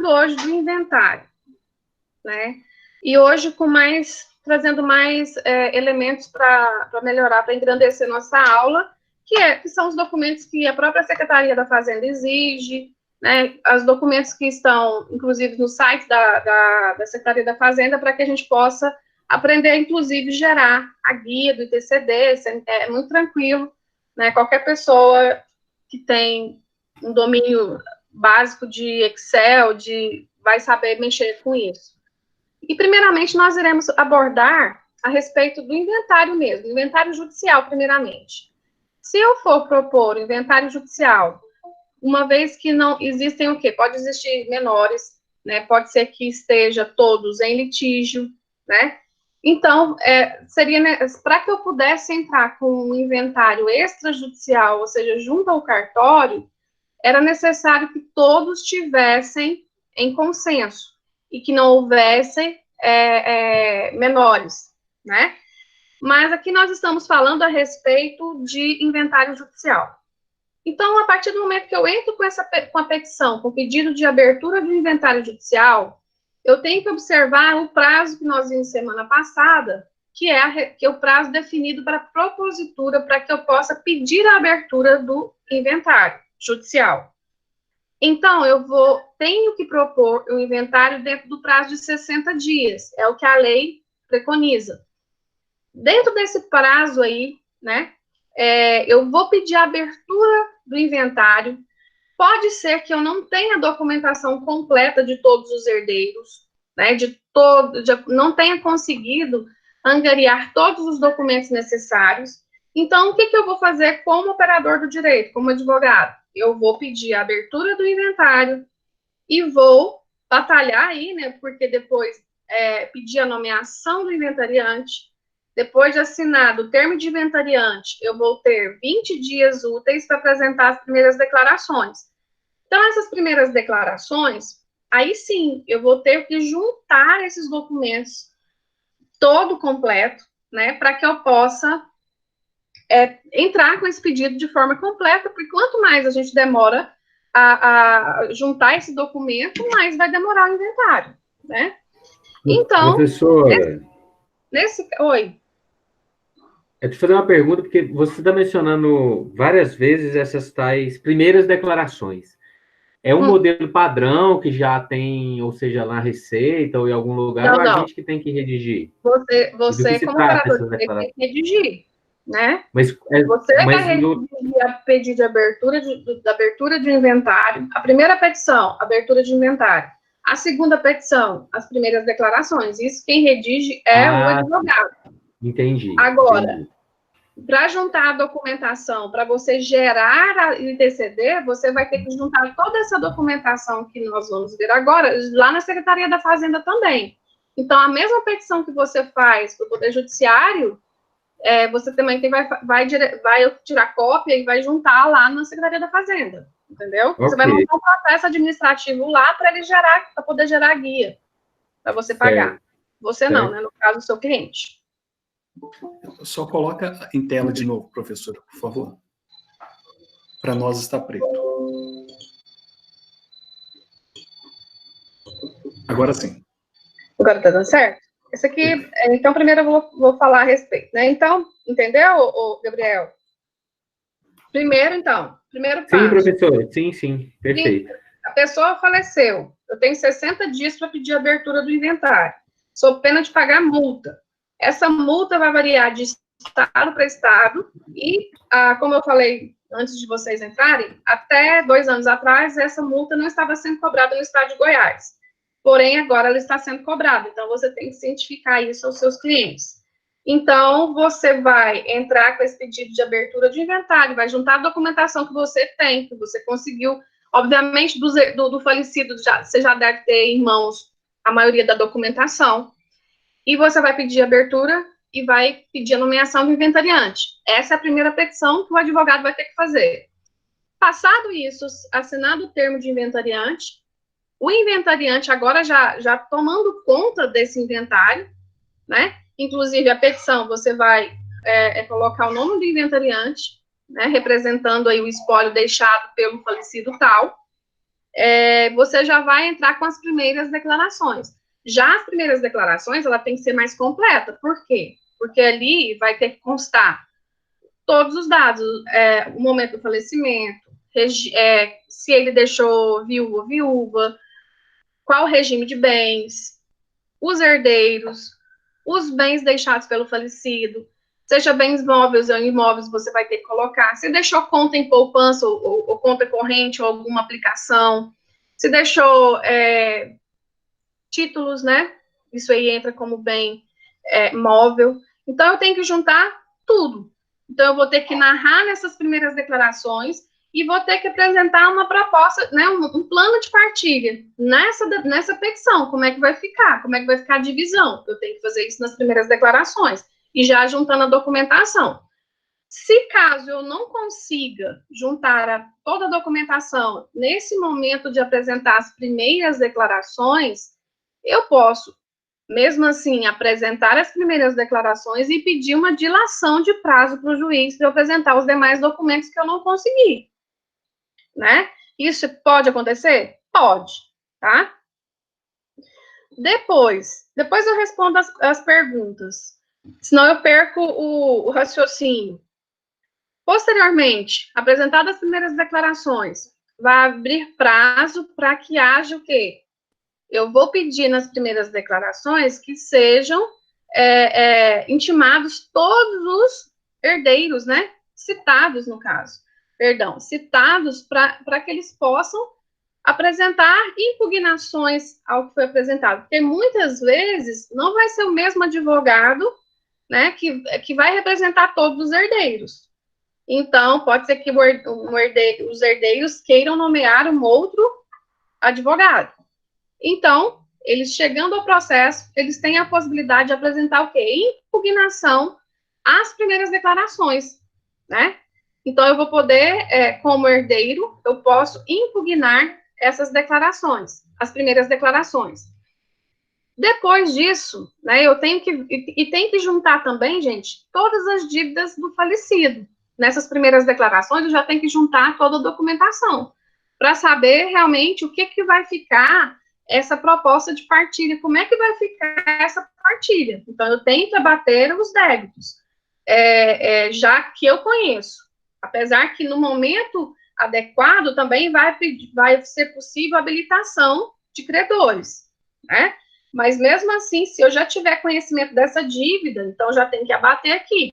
falando hoje do inventário, né? E hoje trazendo mais elementos para melhorar, para engrandecer nossa aula, que são os documentos que a própria Secretaria da Fazenda exige, né? Os documentos que estão, inclusive, no site da Secretaria da Fazenda, para que a gente possa aprender, inclusive, gerar a guia do ITCD, é muito tranquilo, né? Qualquer pessoa que tem um domínio básico de Excel, vai saber mexer com isso. E, primeiramente, nós iremos abordar a respeito do inventário mesmo, inventário judicial, primeiramente. Se eu for propor inventário judicial, uma vez que não existem o quê? Pode existir menores, né? Pode ser que esteja todos em litígio, né? Então, seria, né, para que eu pudesse entrar com um inventário extrajudicial, ou seja, junto ao cartório, era necessário que todos tivessem em consenso e que não houvessem menores, né? Mas aqui nós estamos falando a respeito de inventário judicial. Então, a partir do momento que eu entro com a petição, com o pedido de abertura do inventário judicial, eu tenho que observar o prazo que nós vimos semana passada, que é o prazo definido para a propositura, para que eu possa pedir a abertura do inventário judicial. Então, tenho que propor o inventário dentro do prazo de 60 dias, é o que a lei preconiza. Dentro desse prazo aí, né, eu vou pedir a abertura do inventário. Pode ser que eu não tenha a documentação completa de todos os herdeiros, né, não tenha conseguido angariar todos os documentos necessários. Então, o que eu vou fazer como operador do direito, como advogado? Eu vou pedir a abertura do inventário e vou batalhar aí, né, porque depois pedir a nomeação do inventariante. Depois de assinado o termo de inventariante, eu vou ter 20 dias úteis para apresentar as primeiras declarações. Então, essas primeiras declarações, aí sim, eu vou ter que juntar esses documentos todo completo, né, para que eu possa entrar com esse pedido de forma completa, porque quanto mais a gente demora a juntar esse documento, mais vai demorar o inventário, né? Então, professora, Oi. eu te fazer uma pergunta, porque você está mencionando várias vezes essas tais primeiras declarações. É um modelo padrão que já tem, ou seja, lá na Receita ou em algum lugar, não, ou a não. gente que tem que redigir? E do que Você se como trata operador essas de direito, tem declarações? que redigir, né? Mas, Você vai mas redigir a pedido de abertura de inventário. A primeira petição, abertura de inventário. A segunda petição, as primeiras declarações. Isso quem redige é o advogado. Entendi. Agora, para juntar a documentação, para você gerar a ITCD, você vai ter que juntar toda essa documentação que nós vamos ver agora, lá na Secretaria da Fazenda também. Então, a mesma petição que você faz para o Poder Judiciário, você também vai tirar cópia e vai juntar lá na Secretaria da Fazenda, entendeu? Okay. Você vai montar um processo administrativo lá para poder gerar a guia, para você pagar. Você não, né? No caso, o seu cliente. Só coloca em tela de novo, professora, por favor. Para nós está preto. Agora sim. Agora está dando certo? Esse aqui, então, primeiro eu vou falar a respeito, né? Então, entendeu, Gabriel? Primeiro passo. Sim, professor, sim, perfeito. A pessoa faleceu, eu tenho 60 dias para pedir a abertura do inventário, sob pena de pagar multa. Essa multa vai variar de estado para estado e, como eu falei antes de vocês entrarem, até 2 anos atrás, essa multa não estava sendo cobrada no estado de Goiás. Porém, agora ela está sendo cobrada, então você tem que cientificar isso aos seus clientes. Então, você vai entrar com esse pedido de abertura de inventário, vai juntar a documentação que você tem, que você conseguiu. Obviamente, do falecido, você já deve ter em mãos a maioria da documentação. E você vai pedir abertura e vai pedir a nomeação do inventariante. Essa é a primeira petição que o advogado vai ter que fazer. Passado isso, assinado o termo de inventariante, o inventariante agora já tomando conta desse inventário, né? Inclusive, a petição, você vai colocar o nome do inventariante, né, representando aí o espólio deixado pelo falecido tal. você já vai entrar com as primeiras declarações. Já as primeiras declarações, ela tem que ser mais completa. Por quê? Porque ali vai ter que constar todos os dados, o momento do falecimento, se ele deixou viúvo ou viúva, qual o regime de bens, os herdeiros, os bens deixados pelo falecido, seja bens móveis ou imóveis, você vai ter que colocar. Se deixou conta em poupança ou conta corrente ou alguma aplicação, se deixou títulos, né? Isso aí entra como bem móvel. Então, eu tenho que juntar tudo. Então, eu vou ter que narrar nessas primeiras declarações e vou ter que apresentar uma proposta, né, um plano de partilha nessa petição. Como é que vai ficar? Como é que vai ficar a divisão? Eu tenho que fazer isso nas primeiras declarações e já juntando a documentação. Se caso eu não consiga juntar toda a documentação nesse momento de apresentar as primeiras declarações, eu posso, mesmo assim, apresentar as primeiras declarações e pedir uma dilação de prazo para o juiz para eu apresentar os demais documentos que eu não consegui, né? Isso pode acontecer? Pode, tá? Depois eu respondo as perguntas, senão eu perco o raciocínio. Posteriormente, apresentadas as primeiras declarações, vai abrir prazo para que haja o quê? Eu vou pedir nas primeiras declarações que sejam intimados todos os herdeiros, né? Citados, no caso. Perdão, citados para que eles possam apresentar impugnações ao que foi apresentado. Porque muitas vezes não vai ser o mesmo advogado, né, que vai representar todos os herdeiros. Então, pode ser que os herdeiros queiram nomear um outro advogado. Então, eles chegando ao processo, eles têm a possibilidade de apresentar o quê? Impugnação às primeiras declarações, né? Então, eu vou poder, como herdeiro, eu posso impugnar essas declarações, as primeiras declarações. Depois disso, né, eu tenho que juntar também, gente, todas as dívidas do falecido. Nessas primeiras declarações, eu já tenho que juntar toda a documentação, para saber realmente o que vai ficar essa proposta de partilha, como é que vai ficar essa partilha. Então, eu tenho que abater os débitos, já que eu conheço. Apesar que no momento adequado também vai ser possível a habilitação de credores, né? Mas mesmo assim, se eu já tiver conhecimento dessa dívida, então já tem que abater aqui.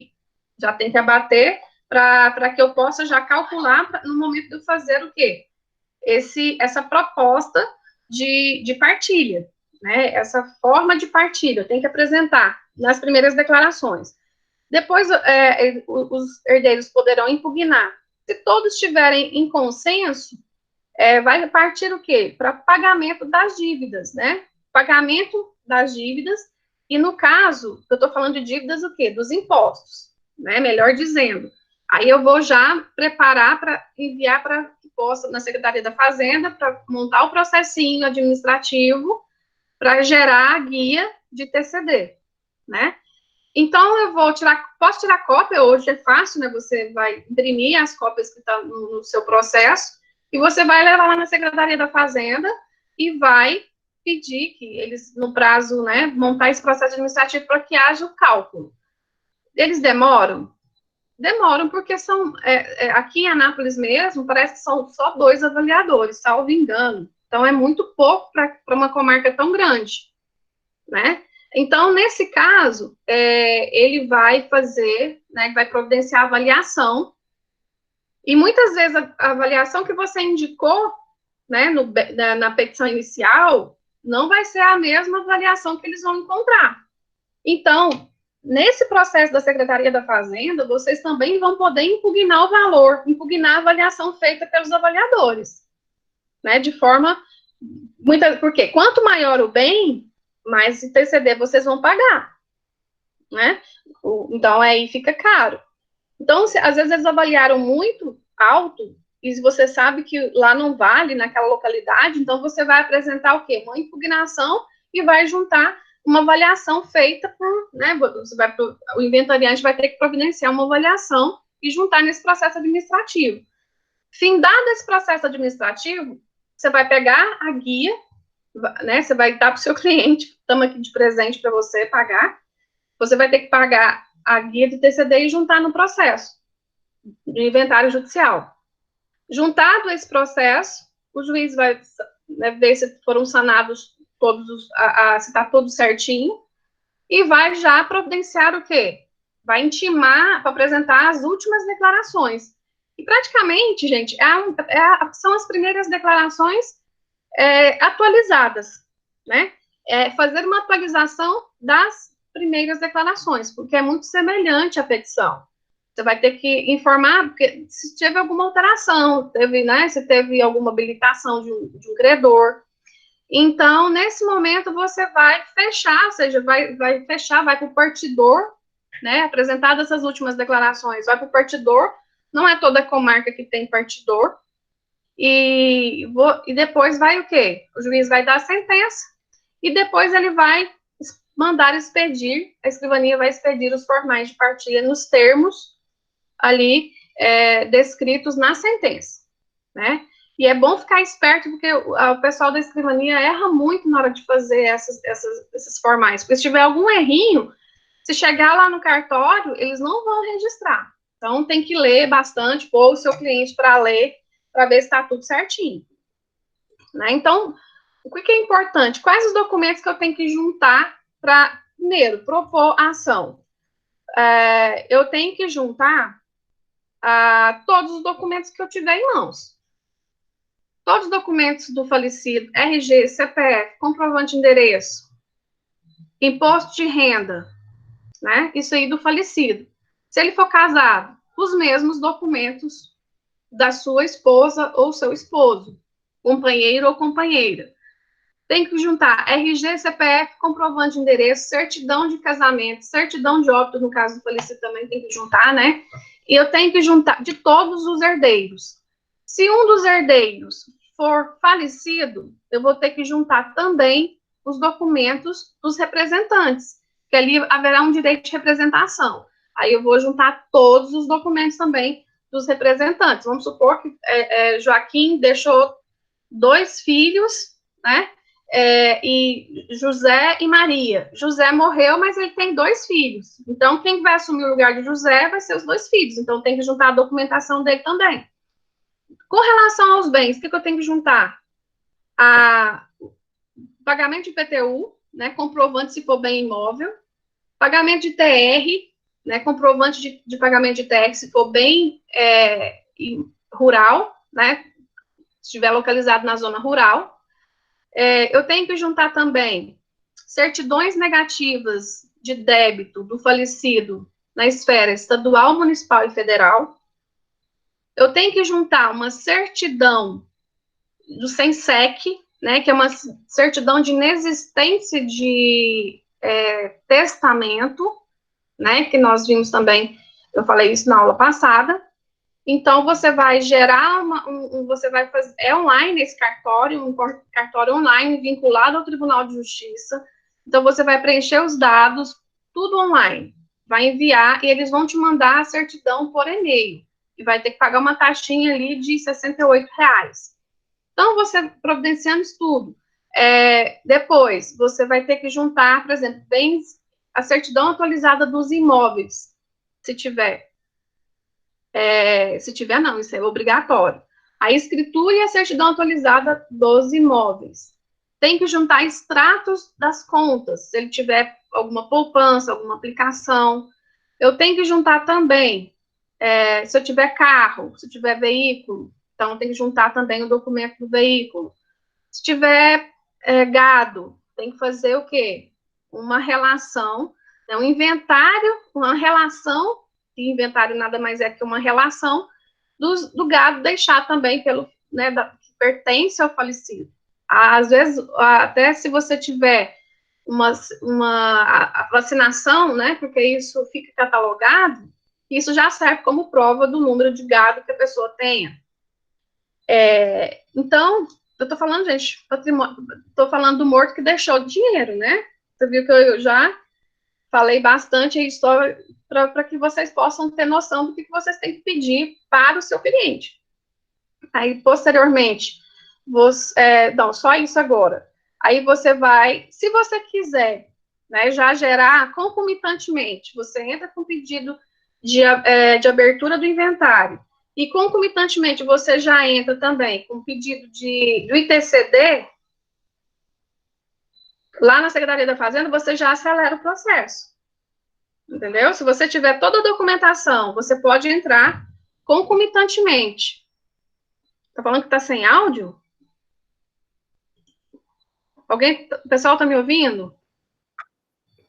Já tem que abater para que eu possa já calcular no momento de eu fazer o quê? Essa proposta de partilha, né? Essa forma de partilha, eu tenho que apresentar nas primeiras declarações. Depois, os herdeiros poderão impugnar. Se todos estiverem em consenso, vai partir o quê? Para pagamento das dívidas, né? Pagamento das dívidas, e no caso, eu estou falando de dívidas o quê? Dos impostos, né? Melhor dizendo. Aí eu vou já preparar para enviar para que possa, na Secretaria da Fazenda, para montar o processinho administrativo para gerar a guia de TCD, né? Então, eu posso tirar cópia, hoje é fácil, né? Você vai imprimir as cópias que estão no seu processo, e você vai levar lá na Secretaria da Fazenda e vai pedir que eles, no prazo, né, montar esse processo administrativo para que haja o cálculo. Eles demoram? Demoram, porque são, aqui em Anápolis mesmo, parece que são só 2 avaliadores, salvo engano. Então, é muito pouco para uma comarca tão grande, né? Então, nesse caso, ele vai fazer, né, vai providenciar a avaliação, e muitas vezes a avaliação que você indicou, né, na petição inicial, não vai ser a mesma avaliação que eles vão encontrar. Então, nesse processo da Secretaria da Fazenda, vocês também vão poder impugnar o valor, impugnar a avaliação feita pelos avaliadores, né, de forma, porque quanto maior o bem, mais TCD vocês vão pagar, né? Então, aí fica caro. Então, às vezes eles avaliaram muito alto, e você sabe que lá não vale naquela localidade, então você vai apresentar o quê? Uma impugnação e vai juntar uma avaliação feita por, né, o inventariante vai ter que providenciar uma avaliação e juntar nesse processo administrativo. Findado esse processo administrativo, você vai pegar a guia, né? Você vai dar para o seu cliente, estamos aqui de presente para você pagar. Você vai ter que pagar a guia de TCD e juntar no processo de inventário judicial. Juntado esse processo, o juiz vai, né, ver se foram sanados todos, se está tudo certinho, e vai já providenciar o quê? Vai intimar para apresentar as últimas declarações. E praticamente, gente, são as primeiras declarações atualizadas, né? Fazer uma atualização das primeiras declarações, porque é muito semelhante à petição. Você vai ter que informar, porque se teve alguma alteração, né, se teve alguma habilitação de um credor. Então, nesse momento, você vai fechar, ou seja, vai para o partidor, né, apresentadas essas últimas declarações, vai para o partidor, não é toda comarca que tem partidor, e depois vai o quê? O juiz vai dar a sentença, e depois ele vai mandar expedir, a escrivania vai expedir os formais de partilha nos termos ali descritos na sentença, né? E é bom ficar esperto, porque o pessoal da escrivania erra muito na hora de fazer esses formais, porque se tiver algum errinho, se chegar lá no cartório, eles não vão registrar. Então, tem que ler bastante, pôr o seu cliente para ler, para ver se está tudo certinho. Né? Então, o que é importante? Quais os documentos que eu tenho que juntar para, primeiro, propor a ação? Eu tenho que juntar todos os documentos que eu tiver em mãos. Todos os documentos do falecido, RG, CPF, comprovante de endereço, imposto de renda, né? Isso aí do falecido. Se ele for casado, os mesmos documentos da sua esposa ou seu esposo, companheiro ou companheira. Tem que juntar RG, CPF, comprovante de endereço, certidão de casamento, certidão de óbito, no caso do falecido também tem que juntar, né? E eu tenho que juntar de todos os herdeiros. Se um dos herdeiros for falecido, eu vou ter que juntar também os documentos dos representantes, que ali haverá um direito de representação. Aí eu vou juntar todos os documentos também dos representantes. Vamos supor que Joaquim deixou 2 filhos, né? E José e Maria. José morreu, mas ele tem 2 filhos. Então, quem vai assumir o lugar de José vai ser os 2 filhos. Então, tem que juntar a documentação dele também. Com relação aos bens, o que eu tenho que juntar? Pagamento de IPTU, né, comprovante se for bem imóvel, pagamento de TR, né, comprovante de pagamento de TR se for bem rural, né, se estiver localizado na zona rural. Eu tenho que juntar também certidões negativas de débito do falecido na esfera estadual, municipal e federal. Eu tenho que juntar uma certidão do SENSEC, né, que é uma certidão de inexistência de testamento, né, que nós vimos também, eu falei isso na aula passada. Então, você vai gerar você vai fazer, online esse cartório, um cartório online vinculado ao Tribunal de Justiça. Então, você vai preencher os dados, tudo online, vai enviar e eles vão te mandar a certidão por e-mail. E vai ter que pagar uma taxinha ali de R$68. Então, você providenciando isso tudo. Depois, você vai ter que juntar, por exemplo, a certidão atualizada dos imóveis, se tiver. Se tiver, não, isso é obrigatório. A escritura e a certidão atualizada dos imóveis. Tem que juntar extratos das contas, se ele tiver alguma poupança, alguma aplicação. Eu tenho que juntar também, se eu tiver carro, se eu tiver veículo, então tem que juntar também o documento do veículo. Se tiver gado, tem que fazer o quê? Uma relação, né, um inventário, uma relação. E inventário nada mais é que uma relação do gado deixar também que pertence ao falecido. Às vezes, até se você tiver a vacinação, né, porque isso fica catalogado, isso já serve como prova do número de gado que a pessoa tenha. Então, eu estou falando, gente, estou falando do morto que deixou dinheiro, né? Você viu que eu já falei bastante a história para que vocês possam ter noção do que vocês têm que pedir para o seu cliente. Aí, posteriormente, Não, só isso agora. Aí você vai, se você quiser, né, já gerar concomitantemente, você entra com pedido de abertura do inventário, e concomitantemente você já entra também com pedido do ITCD, lá na Secretaria da Fazenda, você já acelera o processo. Entendeu? Se você tiver toda a documentação, você pode entrar concomitantemente. Tá falando que tá sem áudio? O pessoal tá me ouvindo?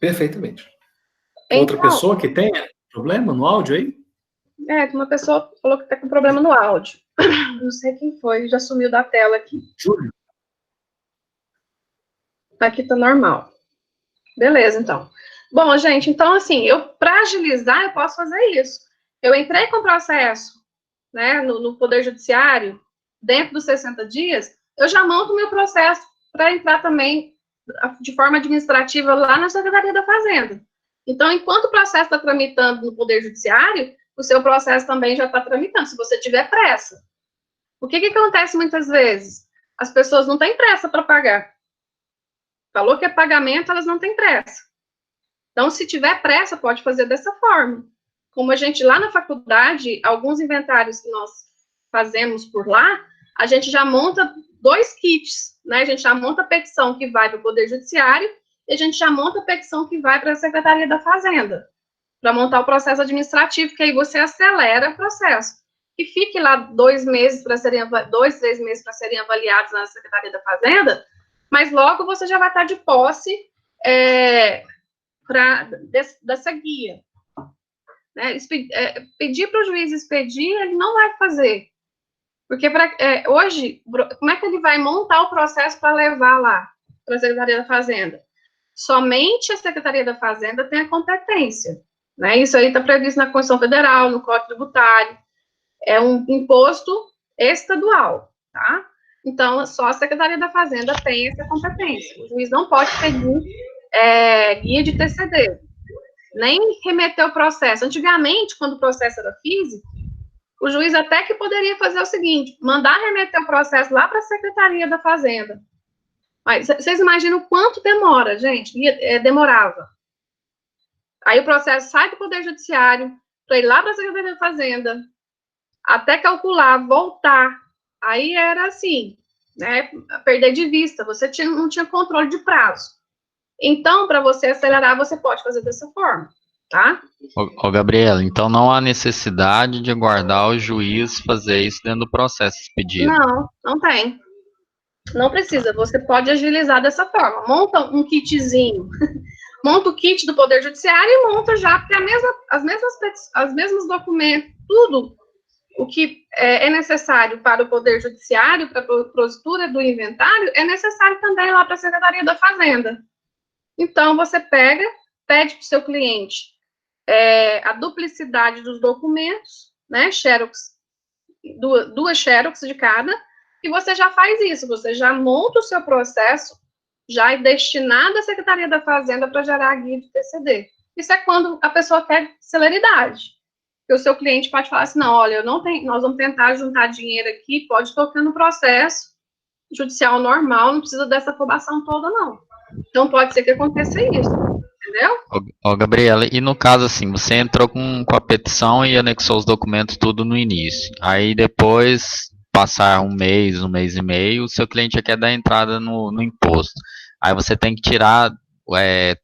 Perfeitamente. Então, Outra pessoa que tenha problema no áudio aí? Uma pessoa falou que tá com problema no áudio. Não sei quem foi, já sumiu da tela aqui. Júlio. Aqui tá normal. Beleza, então. Bom, gente, então, assim, para agilizar, eu posso fazer isso. Eu entrei com o processo, né, no Poder Judiciário, dentro dos 60 dias, eu já monto o meu processo para entrar também de forma administrativa lá na Secretaria da Fazenda. Então, enquanto o processo está tramitando no Poder Judiciário, o seu processo também já está tramitando, se você tiver pressa. O que acontece muitas vezes? As pessoas não têm pressa para pagar. Falou que é pagamento, elas não têm pressa. Então, se tiver pressa, pode fazer dessa forma. Como a gente, lá na faculdade, alguns inventários que nós fazemos por lá, a gente já monta 2 kits, né? A gente já monta a petição que vai para o Poder Judiciário e a gente já monta a petição que vai para a Secretaria da Fazenda, para montar o processo administrativo, que aí você acelera o processo. Que fique lá 2 meses para serem, 2, 3 meses para serem avaliados na Secretaria da Fazenda, mas logo você já vai estar de posse dessa guia. Né? Pedir para o juiz expedir, ele não vai fazer. Porque hoje, como é que ele vai montar o processo para levar lá para a Secretaria da Fazenda? Somente a Secretaria da Fazenda tem a competência. Né? Isso aí está previsto na Constituição Federal, no Código Tributário. É um imposto estadual, tá? Então, só a Secretaria da Fazenda tem essa competência. O juiz não pode pedir guia de TCD, nem remeter o processo. Antigamente, quando o processo era físico, o juiz até que poderia fazer o seguinte, mandar remeter o processo lá para a Secretaria da Fazenda. Mas vocês imaginam quanto demora, gente? Demorava. Aí o processo sai do Poder Judiciário, para ir lá para a Secretaria da Fazenda, até calcular, voltar. Aí era assim, né? Perder de vista, você não tinha controle de prazo. Então, para você acelerar, você pode fazer dessa forma, tá? Ô, Gabriela, então não há necessidade de aguardar o juiz fazer isso dentro do processo expedido. Não tem. Não precisa, você pode agilizar dessa forma. Monta um kitzinho, monta o kit do Poder Judiciário e monta já, porque as mesmas documentos, tudo o que é necessário para o Poder Judiciário, para a propositura do inventário, é necessário também lá para a Secretaria da Fazenda. Então, você pede para o seu cliente a duplicidade dos documentos, né, xerox, duas xerox de cada, e você já faz isso, você já monta o seu processo, já é destinado à Secretaria da Fazenda para gerar a guia de TCD. Isso é quando a pessoa quer celeridade. Porque o seu cliente pode falar assim, não, olha, nós vamos tentar juntar dinheiro aqui, pode tocar no processo judicial normal, não precisa dessa aprovação toda, não. Então, pode ser que aconteça isso, entendeu? Ô, Gabriela, e no caso, assim, você entrou com a petição e anexou os documentos tudo no início. Aí, depois, passar um mês e meio, o seu cliente já quer dar entrada no imposto. Aí, você tem que tirar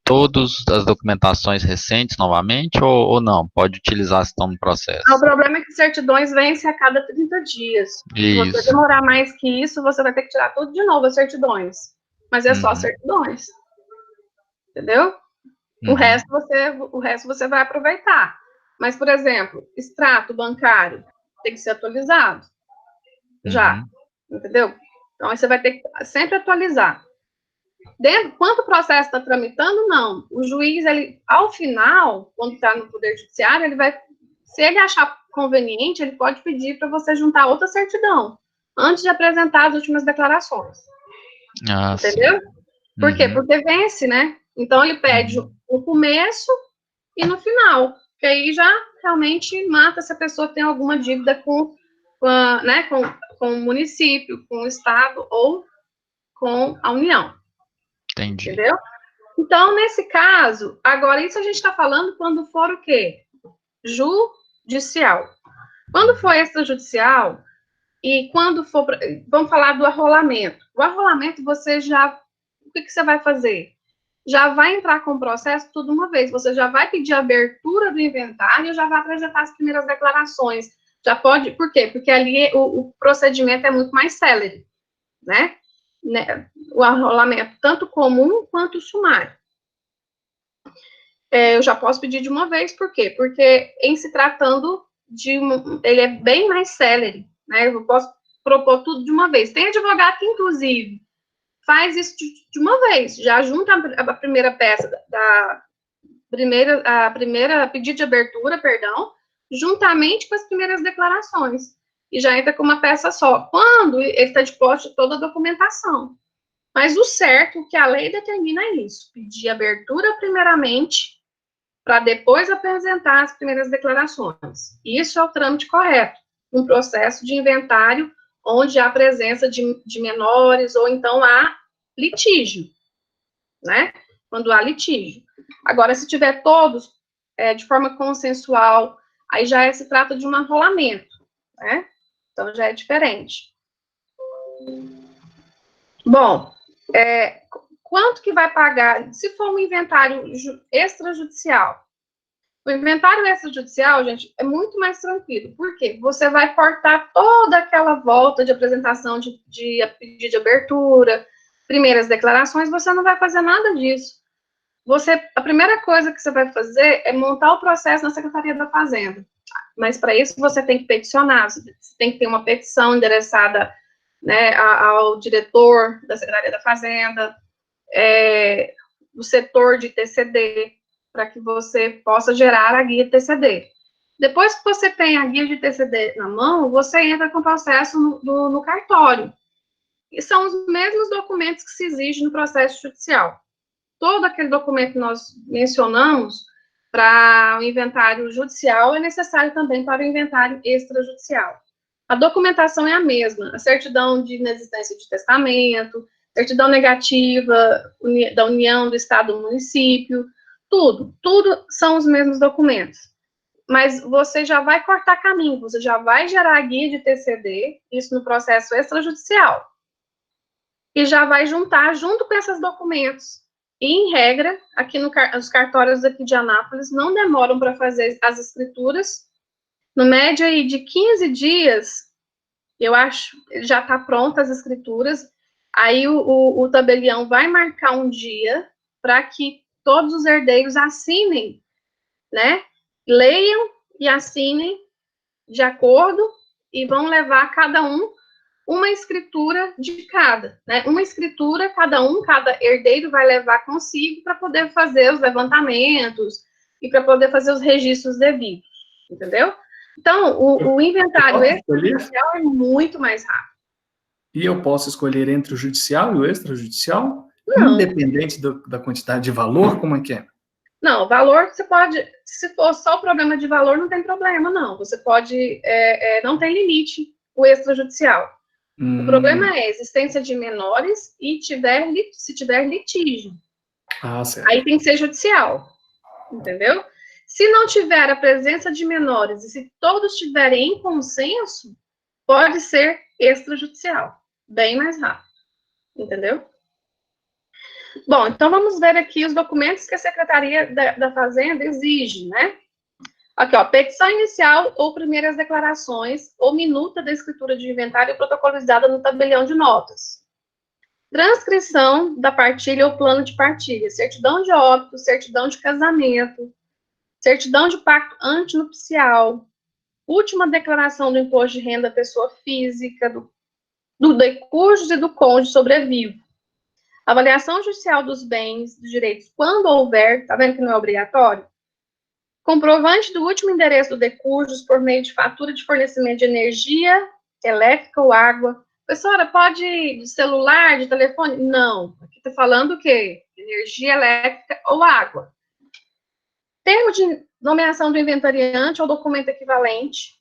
todas as documentações recentes novamente ou não? Pode utilizar se estão no processo? O problema é que certidões vencem a cada 30 dias. Isso. Se você demorar mais que isso, você vai ter que tirar tudo de novo, as certidões. Mas é só certidões. Entendeu? O resto você vai aproveitar. Mas, por exemplo, extrato bancário tem que ser atualizado. Já. Entendeu? Então, aí você vai ter que sempre atualizar. Quanto o processo está tramitando, não. O juiz, ao final, quando está no Poder Judiciário, se ele achar conveniente, ele pode pedir para você juntar outra certidão, antes de apresentar as últimas declarações. Entendeu? Por quê? Porque vence, né? Então, ele pede no começo e no final, que aí já realmente mata se a pessoa tem alguma dívida com né, com o município, com o estado ou com a União. Entendi. Entendeu? Então, nesse caso, agora isso a gente está falando quando for o quê? Judicial. Quando for extrajudicial, e quando for, vamos falar do arrolamento. O arrolamento, você já, o que você vai fazer? Já vai entrar com o processo tudo uma vez, você já vai pedir a abertura do inventário, já vai apresentar as primeiras declarações. Já pode, por quê? Porque ali o procedimento é muito mais célere, né? O arrolamento, tanto comum quanto sumário. Eu já posso pedir de uma vez, por quê? Porque em se tratando ele é bem mais célere, né? Eu posso propor tudo de uma vez. Tem advogado que, inclusive, faz isso de uma vez, já junta a primeira peça a primeira pedido de abertura, perdão, juntamente com as primeiras declarações, e já entra com uma peça só, quando ele está de posse de toda a documentação. Mas o certo, que a lei determina é isso, pedir abertura primeiramente, para depois apresentar as primeiras declarações. Isso é o trâmite correto, um processo de inventário onde há presença de menores, ou então há litígio, né? Quando há litígio. Agora, se tiver todos de forma consensual, aí já se trata de um arrolamento, né? Então, já é diferente. Bom, quanto que vai pagar? Se for um inventário extrajudicial, o inventário extrajudicial, gente, é muito mais tranquilo. Por quê? Você vai cortar toda aquela volta de apresentação de pedido de abertura, primeiras declarações, você não vai fazer nada disso. A primeira coisa que você vai fazer é montar o processo na Secretaria da Fazenda. Mas, para isso, você tem que peticionar, você tem que ter uma petição endereçada, né, ao diretor da Secretaria da Fazenda, do setor de TCD, para que você possa gerar a guia de TCD. Depois que você tem a guia de TCD na mão, você entra com o processo no cartório. E são os mesmos documentos que se exigem no processo judicial. Todo aquele documento que nós mencionamos para o inventário judicial é necessário também para o inventário extrajudicial. A documentação é a mesma, a certidão de inexistência de testamento, certidão negativa da União, do Estado, do município, tudo são os mesmos documentos. Mas você já vai cortar caminho, você já vai gerar a guia de TCD, isso no processo extrajudicial, e já vai juntar junto com esses documentos. E, em regra, aqui os cartórios aqui de Anápolis não demoram para fazer as escrituras. No média aí de 15 dias, eu acho, já está pronta as escrituras. Aí o tabelião vai marcar um dia para que todos os herdeiros assinem, né? Leiam e assinem de acordo e vão levar cada um uma escritura de cada, né? Uma escritura, cada herdeiro vai levar consigo para poder fazer os levantamentos e para poder fazer os registros devidos, entendeu? Então, o inventário extrajudicial é muito mais rápido. E eu posso escolher entre o judicial e o extrajudicial? Não. Independente da quantidade de valor, como é que é? Não, o valor você pode, se for só o problema de valor, não tem problema, não. Você pode, não tem limite o extrajudicial. O problema é a existência de menores e se tiver litígio. Certo. Aí tem que ser judicial, entendeu? Se não tiver a presença de menores e se todos estiverem em consenso, pode ser extrajudicial, bem mais rápido, entendeu? Bom, então vamos ver aqui os documentos que a Secretaria da Fazenda exige, né? Aqui, ó, petição inicial ou primeiras declarações ou minuta da escritura de inventário protocolizada no tabelião de notas. Transcrição da partilha ou plano de partilha, certidão de óbito, certidão de casamento, certidão de pacto antinupcial, última declaração do imposto de renda da pessoa física, do cônjuge e do cônjuge sobrevivo. Avaliação judicial dos bens, dos direitos, quando houver, tá vendo que não é obrigatório? Comprovante do último endereço do decujus por meio de fatura de fornecimento de energia elétrica ou água. Professora, pode de celular, de telefone? Não. Aqui está falando o quê? Energia elétrica ou água. Termo de nomeação do inventariante ou documento equivalente.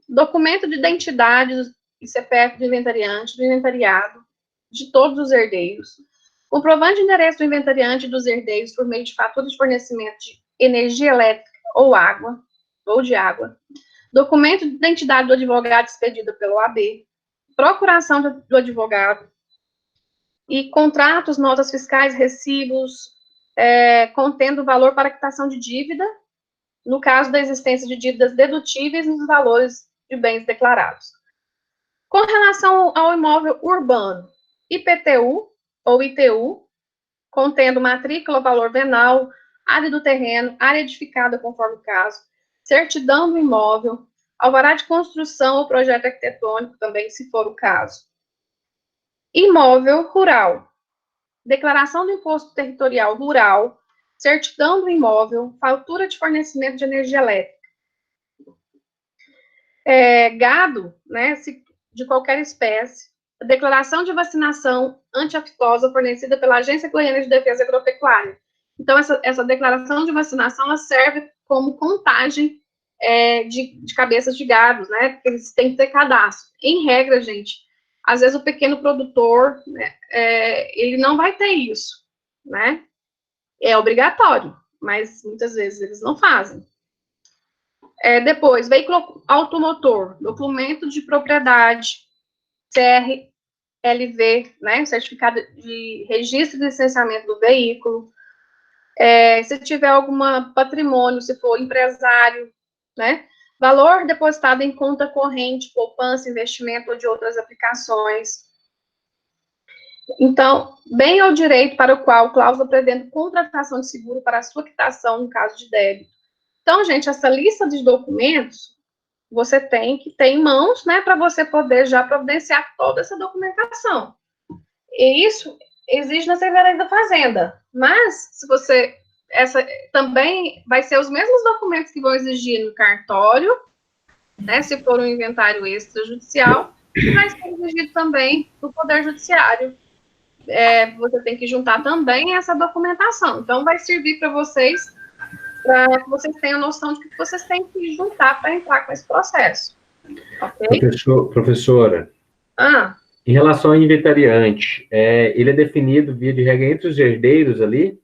documento de identidade e CPF do inventariante, do inventariado, de todos os herdeiros, comprovante de endereço do inventariante e dos herdeiros por meio de fatura de fornecimento de energia elétrica ou de água, documento de identidade do advogado expedido pelo AB, procuração do advogado, e contratos, notas fiscais, recibos, contendo valor para quitação de dívida, no caso da existência de dívidas dedutíveis nos valores de bens declarados. Com relação ao imóvel urbano, IPTU ou ITU, contendo matrícula, valor venal, área do terreno, área edificada conforme o caso, certidão do imóvel, alvará de construção ou projeto arquitetônico também, se for o caso. Imóvel rural, declaração do imposto territorial rural, certidão do imóvel, fatura de fornecimento de energia elétrica. Gado, né, de qualquer espécie, declaração de vacinação anti-aftosa fornecida pela Agência Goiana de Defesa Agropecuária. Então, essa declaração de vacinação, ela serve como contagem de cabeças de gado, né, porque eles têm que ter cadastro. Em regra, gente, às vezes o pequeno produtor, né, ele não vai ter isso, né, é obrigatório, mas muitas vezes eles não fazem. Depois, veículo automotor, documento de propriedade, CRLV, né, certificado de registro de licenciamento do veículo. Se tiver algum patrimônio, se for empresário, né, valor depositado em conta corrente, poupança, investimento ou de outras aplicações. Então, bem ou direito para o qual cláusula prevendo contratação de seguro para a sua quitação no caso de débito. Então, gente, essa lista de documentos você tem que ter em mãos, né, para você poder já providenciar toda essa documentação. E isso exige na Secretaria da Fazenda. Mas, se você... também vai ser os mesmos documentos que vão exigir no cartório, né, se for um inventário extrajudicial, e vai ser exigido também no Poder Judiciário. Você tem que juntar também essa documentação. Então, vai servir para vocês, para que vocês tenham noção de que vocês têm que juntar para entrar com esse processo. Ok? Professora, em relação ao inventariante, ele é definido, via de regra, entre os herdeiros ali?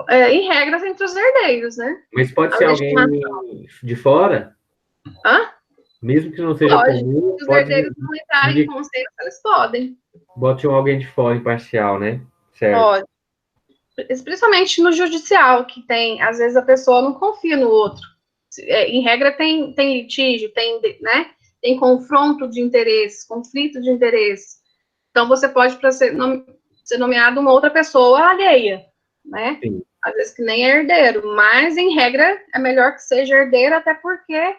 Em regras, entre os herdeiros, né? Mas pode ser alguém de fora? Mesmo que não seja comum, se os herdeiros não entrarem em consenso, eles podem. Bote alguém de fora, imparcial, né? Certo. Pode. Principalmente no judicial, que tem, às vezes a pessoa não confia no outro. Em regra, tem litígio, tem confronto de interesses, conflito de interesses. Então, você pode ser nomeado uma outra pessoa alheia, né? Sim. Às vezes que nem é herdeiro, mas, em regra, é melhor que seja herdeiro, até porque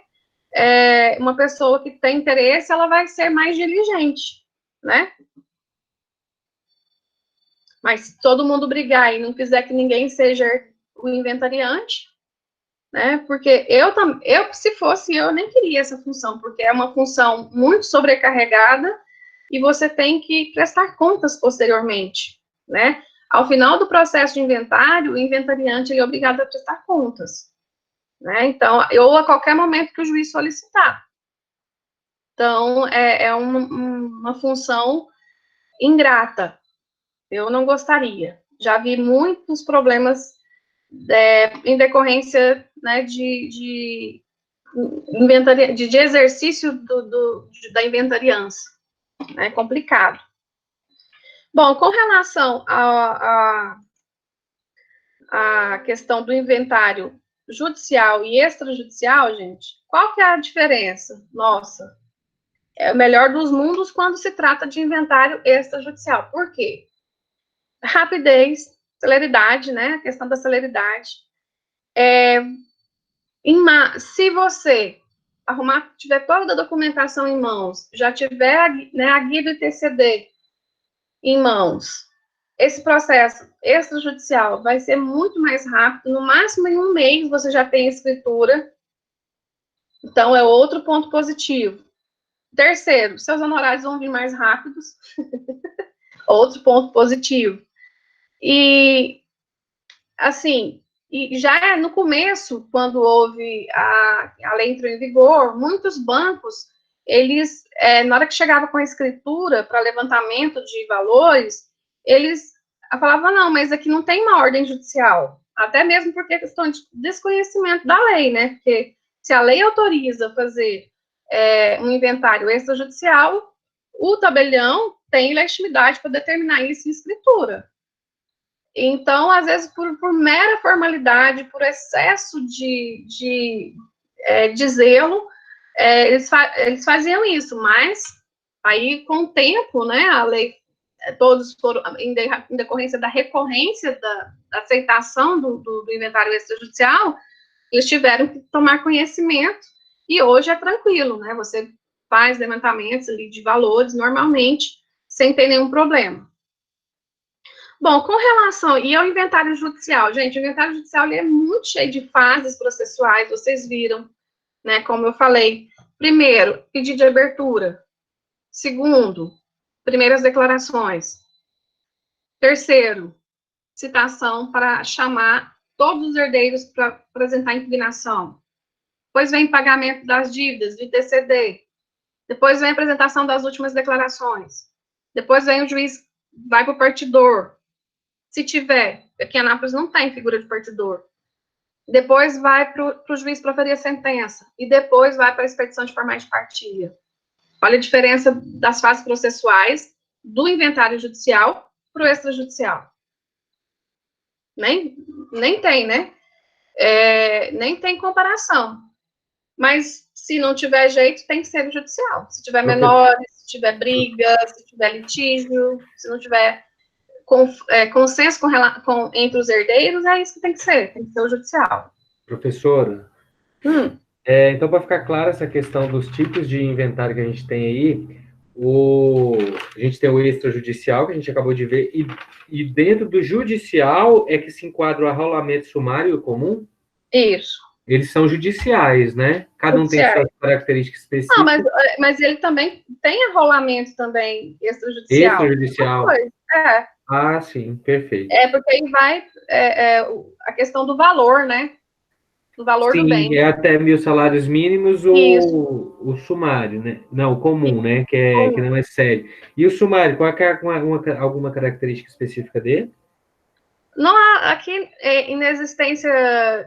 uma pessoa que tem interesse, ela vai ser mais diligente, né? Mas se todo mundo brigar e não quiser que ninguém seja o inventariante, né? Porque se fosse eu, nem queria essa função, porque é uma função muito sobrecarregada e você tem que prestar contas posteriormente, né? Ao final do processo de inventário, o inventariante é obrigado a prestar contas, né? Então, ou a qualquer momento que o juiz solicitar. Então, é uma função ingrata. Eu não gostaria. Já vi muitos problemas em decorrência, né, de exercício da inventariança. É complicado. Bom, com relação à questão do inventário judicial e extrajudicial, gente, qual que é a diferença? Nossa, é o melhor dos mundos quando se trata de inventário extrajudicial. Por quê? Rapidez, celeridade, né? A questão da celeridade. Se você tiver toda a documentação em mãos, já tiver, né, a guia do ITCD em mãos, esse processo extrajudicial vai ser muito mais rápido, no máximo em 1 mês você já tem a escritura. Então, é outro ponto positivo. Terceiro, seus honorários vão vir mais rápidos. Outro ponto positivo. E, assim, E já no começo, quando houve a lei entrou em vigor, muitos bancos, eles, na hora que chegava com a escritura para levantamento de valores, eles falavam, não, mas aqui não tem uma ordem judicial. Até mesmo porque é questão de desconhecimento da lei, né? Porque se a lei autoriza fazer um inventário extrajudicial, o tabelião tem legitimidade para determinar isso em escritura. Então, às vezes, por mera formalidade, por excesso de zelo, eles faziam isso, mas aí, com o tempo, né, a lei, todos foram, em decorrência da recorrência da aceitação do inventário extrajudicial, eles tiveram que tomar conhecimento, e hoje é tranquilo, né, você faz levantamentos ali de valores, normalmente, sem ter nenhum problema. Bom, com relação ao inventário judicial, gente, o inventário judicial ele é muito cheio de fases processuais, vocês viram, né, como eu falei. Primeiro, pedido de abertura. Segundo, primeiras declarações. Terceiro, citação para chamar todos os herdeiros para apresentar impugnação. Depois vem pagamento das dívidas, do ITCD. Depois vem a apresentação das últimas declarações. Depois vem o juiz, vai para o partidor. Se tiver, aqui em Anápolis não tem figura de partidor. Depois vai para o juiz proferir a sentença. E depois vai para a expedição de formais de partilha. Olha a diferença das fases processuais do inventário judicial para o extrajudicial. Nem tem, né? Nem tem comparação. Mas, se não tiver jeito, tem que ser o judicial. Se tiver menores, se tiver briga, se tiver litígio, se não tiver consenso entre os herdeiros, é isso que tem que ser o judicial. Professora, então, para ficar clara essa questão dos tipos de inventário que a gente tem aí, a gente tem o extrajudicial, que a gente acabou de ver, e dentro do judicial é que se enquadra o arrolamento sumário comum? Isso. Eles são judiciais, né? Cada um tem suas características específicas. Não, mas ele também tem arrolamento também extrajudicial. Extrajudicial. Ah, sim, perfeito. Porque aí vai a questão do valor, né? Do valor do bem. Sim, é até 1.000 salários mínimos o sumário, né? Não, o comum, né? Que não excede. E o sumário, qual é alguma característica específica dele? Não há aqui inexistência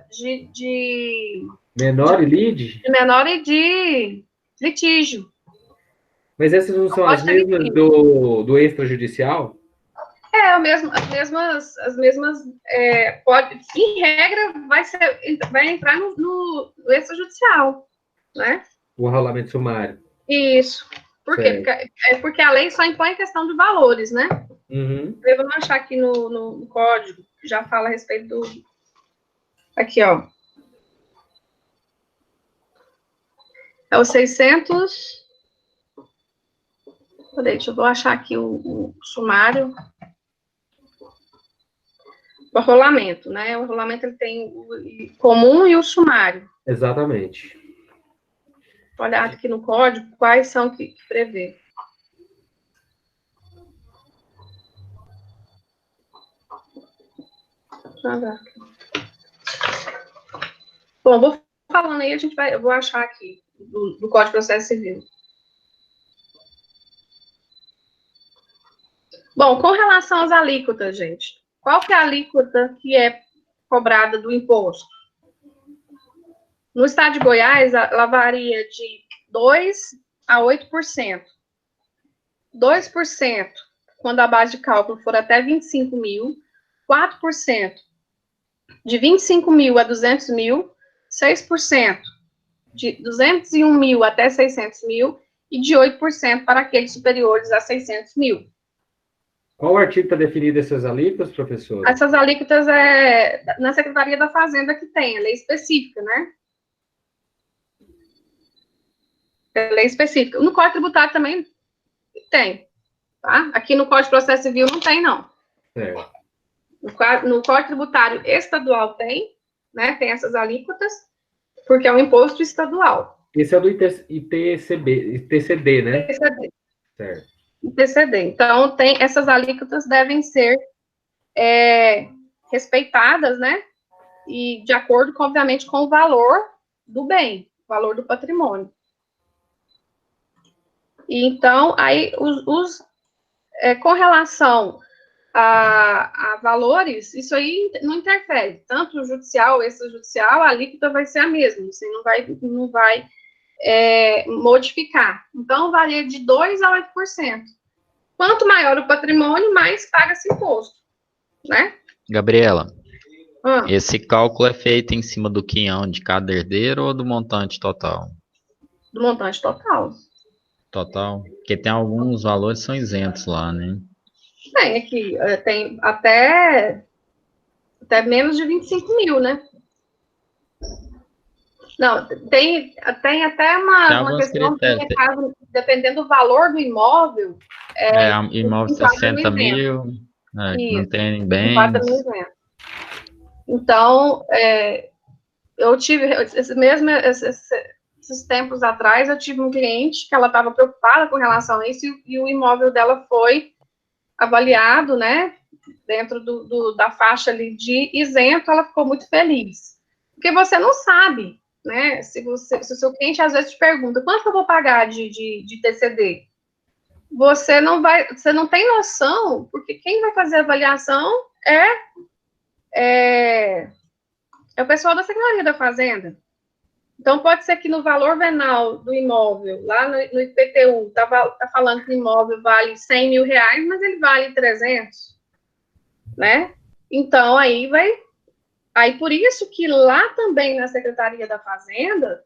de menor e lide? De menor e de litígio. Mas essas não são as mesmas do extrajudicial? As mesmas em regra, vai entrar no extrajudicial, né? O arrolamento sumário. Isso. Por quê? Porque a lei só impõe a questão de valores, né? Uhum. Vamos achar aqui no código, já fala a respeito do... Aqui, ó. É o 600... Deixa eu vou achar aqui o sumário. O arrolamento, né? O arrolamento ele tem o comum e o sumário. Exatamente. Olha aqui no código quais são que prevê. Bom, vou falando aí, eu vou achar aqui do Código de Processo Civil. Bom, com relação às alíquotas, gente, qual que é a alíquota que é cobrada do imposto? No estado de Goiás, ela varia de 2% a 8%. 2% quando a base de cálculo for até 25 mil, 4% de 25 mil a 200 mil, 6% de 201 mil até 600 mil e de 8% para aqueles superiores a 600 mil. Qual artigo está definido essas alíquotas, professor? Essas alíquotas na Secretaria da Fazenda que tem, a lei específica, né? É lei específica. No Código Tributário também tem, tá? Aqui no Código de Processo Civil não tem, não. Certo. No Código Tributário Estadual tem, né? Tem essas alíquotas, porque é um imposto estadual. Esse é do ITCD, né? ITCD. Certo. ITCD. Então, essas alíquotas devem ser respeitadas, né? e de acordo, obviamente, com o valor do bem, o valor do patrimônio. E então, aí, com relação a valores, isso aí não interfere. Tanto o judicial, extrajudicial, a alíquota vai ser a mesma, você não vai modificar. Então, varia de 2% a 8%. Quanto maior o patrimônio, mais paga-se imposto, né? Gabriela, esse cálculo é feito em cima do quinhão de cada herdeiro ou do montante total? Do montante total. Total? Porque tem alguns valores que são isentos lá, né? Tem aqui, tem até menos de 25 mil, né? Não, tem até uma questão de caso, dependendo do valor do imóvel. Imóvel 60 mil, não tem bens. Então, eu tive, esses tempos atrás, eu tive um cliente que ela estava preocupada com relação a isso, e o imóvel dela foi avaliado, né, dentro da faixa ali de isento, ela ficou muito feliz. Porque você não sabe, né, se o seu cliente às vezes te pergunta, quanto eu vou pagar de TCD? Você não tem noção, porque quem vai fazer a avaliação é o pessoal da Secretaria da Fazenda. Então, pode ser que no valor venal do imóvel, lá no IPTU, tá falando que o imóvel vale 100 mil reais, mas ele vale 300, né? Então, aí por isso que lá também na Secretaria da Fazenda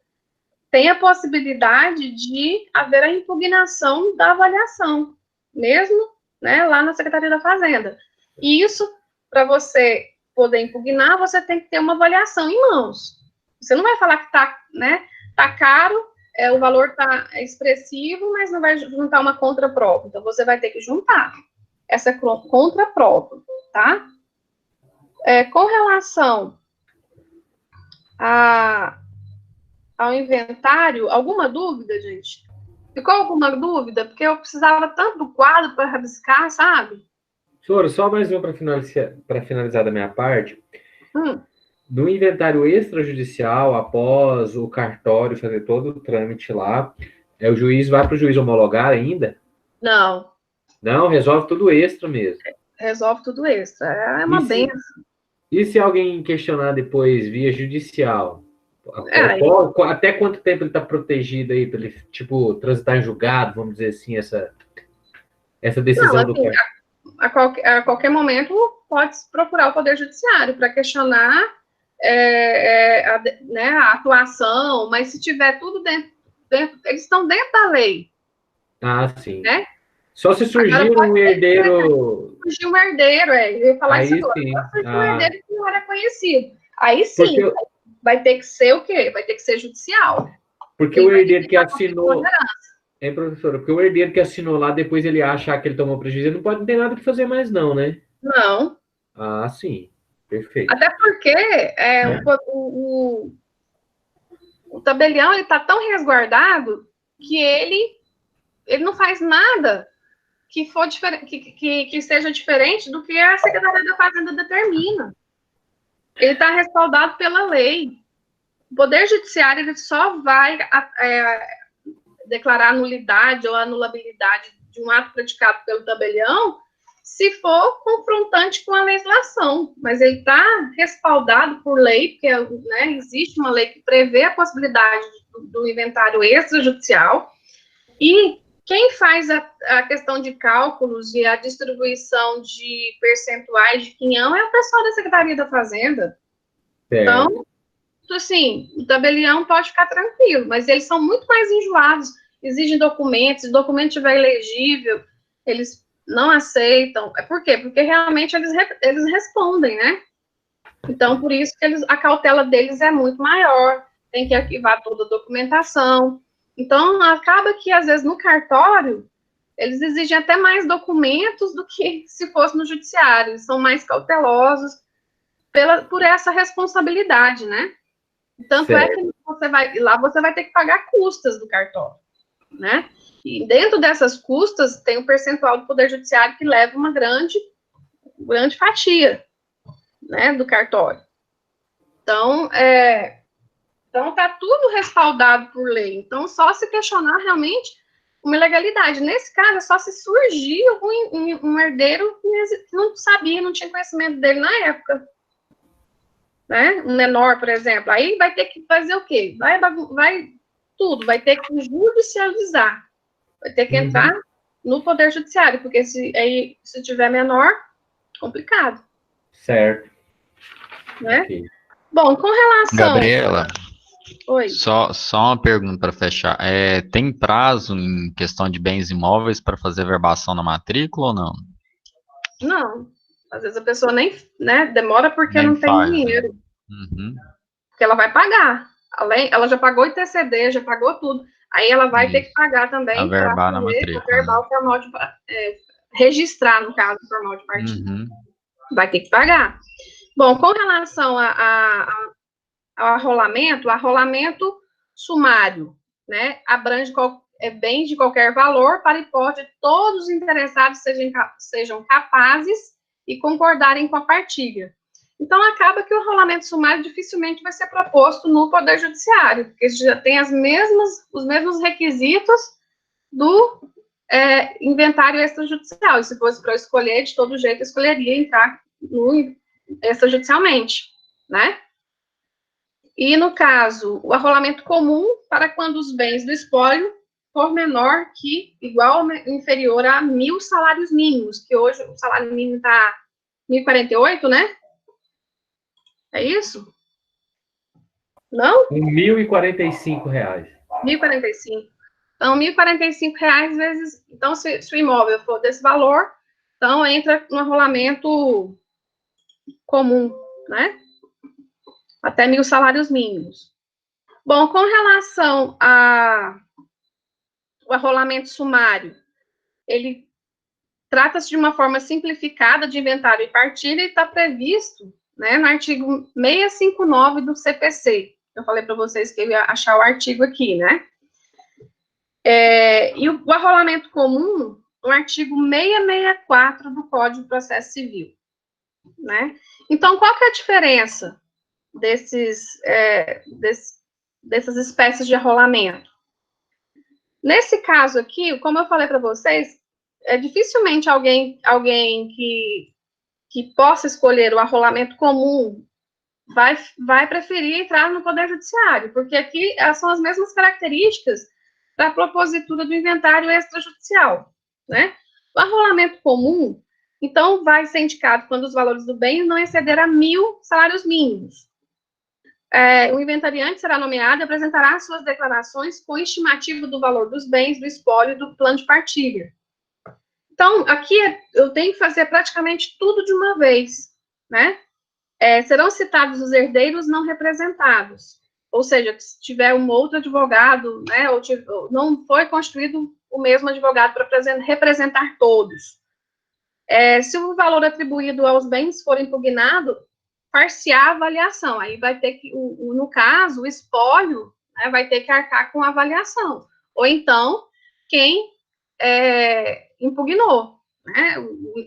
tem a possibilidade de haver a impugnação da avaliação, mesmo, né, lá na Secretaria da Fazenda. E isso, para você poder impugnar, você tem que ter uma avaliação em mãos. Você não vai falar que tá caro, o valor tá expressivo, mas não vai juntar uma contraprova. Então, você vai ter que juntar essa contraprova, tá? Com relação ao inventário, alguma dúvida, gente? Ficou alguma dúvida? Porque eu precisava tanto do quadro para rabiscar, sabe? Senhora, só mais uma para finalizar da minha parte. No inventário extrajudicial, após o cartório fazer todo o trâmite lá, o juiz vai para o juiz homologar ainda? Não. Não, resolve tudo extra mesmo. Resolve tudo extra. É uma benção. E se alguém questionar depois via judicial? Até quanto tempo ele está protegido aí para ele, tipo, transitar em julgado, vamos dizer assim, essa decisão do cartório? A qualquer momento pode procurar o Poder Judiciário para questionar a atuação, mas se tiver tudo dentro, eles estão dentro da lei. Ah, sim. Né? Só se surgir um herdeiro... Surgir um herdeiro, eu ia falar isso agora. Sim. Só surgir um herdeiro que não era conhecido. Aí sim, vai ter que ser o quê? Vai ter que ser judicial. Porque o herdeiro que assinou... professora, porque o herdeiro que assinou lá, depois ele achar que ele tomou prejuízo, ele não ter nada que fazer mais não, né? Não. Ah, sim. Perfeito. Até porque o tabelião está tão resguardado que ele não faz nada que for que seja diferente do que a Secretaria da Fazenda determina. Ele está respaldado pela lei. O Poder Judiciário ele só vai declarar nulidade ou anulabilidade de um ato praticado pelo tabelião se for confrontante com a legislação, mas ele está respaldado por lei, porque existe uma lei que prevê a possibilidade do inventário extrajudicial, e quem faz a questão de cálculos e a distribuição de percentuais de quinhão é o pessoal da Secretaria da Fazenda. Então, assim, o tabelião pode ficar tranquilo, mas eles são muito mais enjoados, exigem documentos, se o documento estiver ilegível, eles não aceitam. Por quê? Porque realmente eles respondem, né? Então, por isso que a cautela deles é muito maior, tem que arquivar toda a documentação. Então, acaba que, às vezes, no cartório, eles exigem até mais documentos do que se fosse no judiciário, eles são mais cautelosos por essa responsabilidade, né? Tanto certo. É que você vai ter que pagar custas do cartório, né? E dentro dessas custas, tem um percentual do Poder Judiciário que leva uma grande fatia, né, do cartório. Então, tá tudo respaldado por lei. Então, só se questionar realmente uma ilegalidade. Nesse caso, é só se surgir um herdeiro que não sabia, não tinha conhecimento dele na época. Né? Um menor, por exemplo. Aí vai ter que fazer o quê? Vai vai ter que judicializar. Vai ter que entrar no Poder Judiciário, porque se tiver menor, complicado. Certo. Né? Okay. Bom, com relação... Gabriela, Oi. só uma pergunta para fechar. Tem prazo em questão de bens imóveis para fazer verbação na matrícula ou não? Não. Às vezes a pessoa nem, né, demora porque Nem não tem faz, dinheiro. né? Uhum. Porque ela vai pagar. Ela já pagou ITCD, já pagou tudo. Aí ela vai ter que pagar também para Averbar na poder matrícula, averbar o formal de... registrar, no caso, o formal de partilha. Uhum. Vai ter que pagar. Bom, com relação ao arrolamento, o arrolamento sumário, né, abrange bens de qualquer valor para hipótese de todos os interessados sejam capazes e concordarem com a partilha. Então, acaba que o arrolamento sumário dificilmente vai ser proposto no Poder Judiciário, porque já tem os mesmos requisitos do inventário extrajudicial. E se fosse para eu escolher, de todo jeito, eu escolheria entrar no extrajudicialmente, né? E, no caso, o arrolamento comum para quando os bens do espólio for menor que, igual ou inferior a 1.000 salários mínimos, que hoje o salário mínimo está 1.048, né? É isso? Não? R$1.045. 1.045. Então, R$1.045 vezes... Então, se o imóvel for desse valor, então entra no arrolamento comum, né? Até 1.000 salários mínimos. Bom, com relação ao arrolamento sumário, ele trata-se de uma forma simplificada de inventário e partilha e está previsto, né, no artigo 659 do CPC. Eu falei para vocês que eu ia achar o artigo aqui, né? E o arrolamento comum, no artigo 664 do Código de Processo Civil, né? Então, qual que é a diferença dessas espécies de arrolamento? Nesse caso aqui, como eu falei para vocês, dificilmente alguém que possa escolher o arrolamento comum vai preferir entrar no Poder Judiciário, porque aqui são as mesmas características da propositura do inventário extrajudicial, né? O arrolamento comum, então, vai ser indicado quando os valores do bem não exceder a 1.000 salários mínimos. O inventariante será nomeado e apresentará suas declarações com estimativa do valor dos bens, do espólio e do plano de partilha. Então, aqui eu tenho que fazer praticamente tudo de uma vez, né? Serão citados os herdeiros não representados, ou seja, se tiver um outro advogado, né, ou não foi constituído o mesmo advogado para representar todos. Se o valor atribuído aos bens for impugnado, far-se-á avaliação. Aí vai ter que, no caso, o espólio, né, vai ter que arcar com a avaliação. Ou então, quem impugnou, né,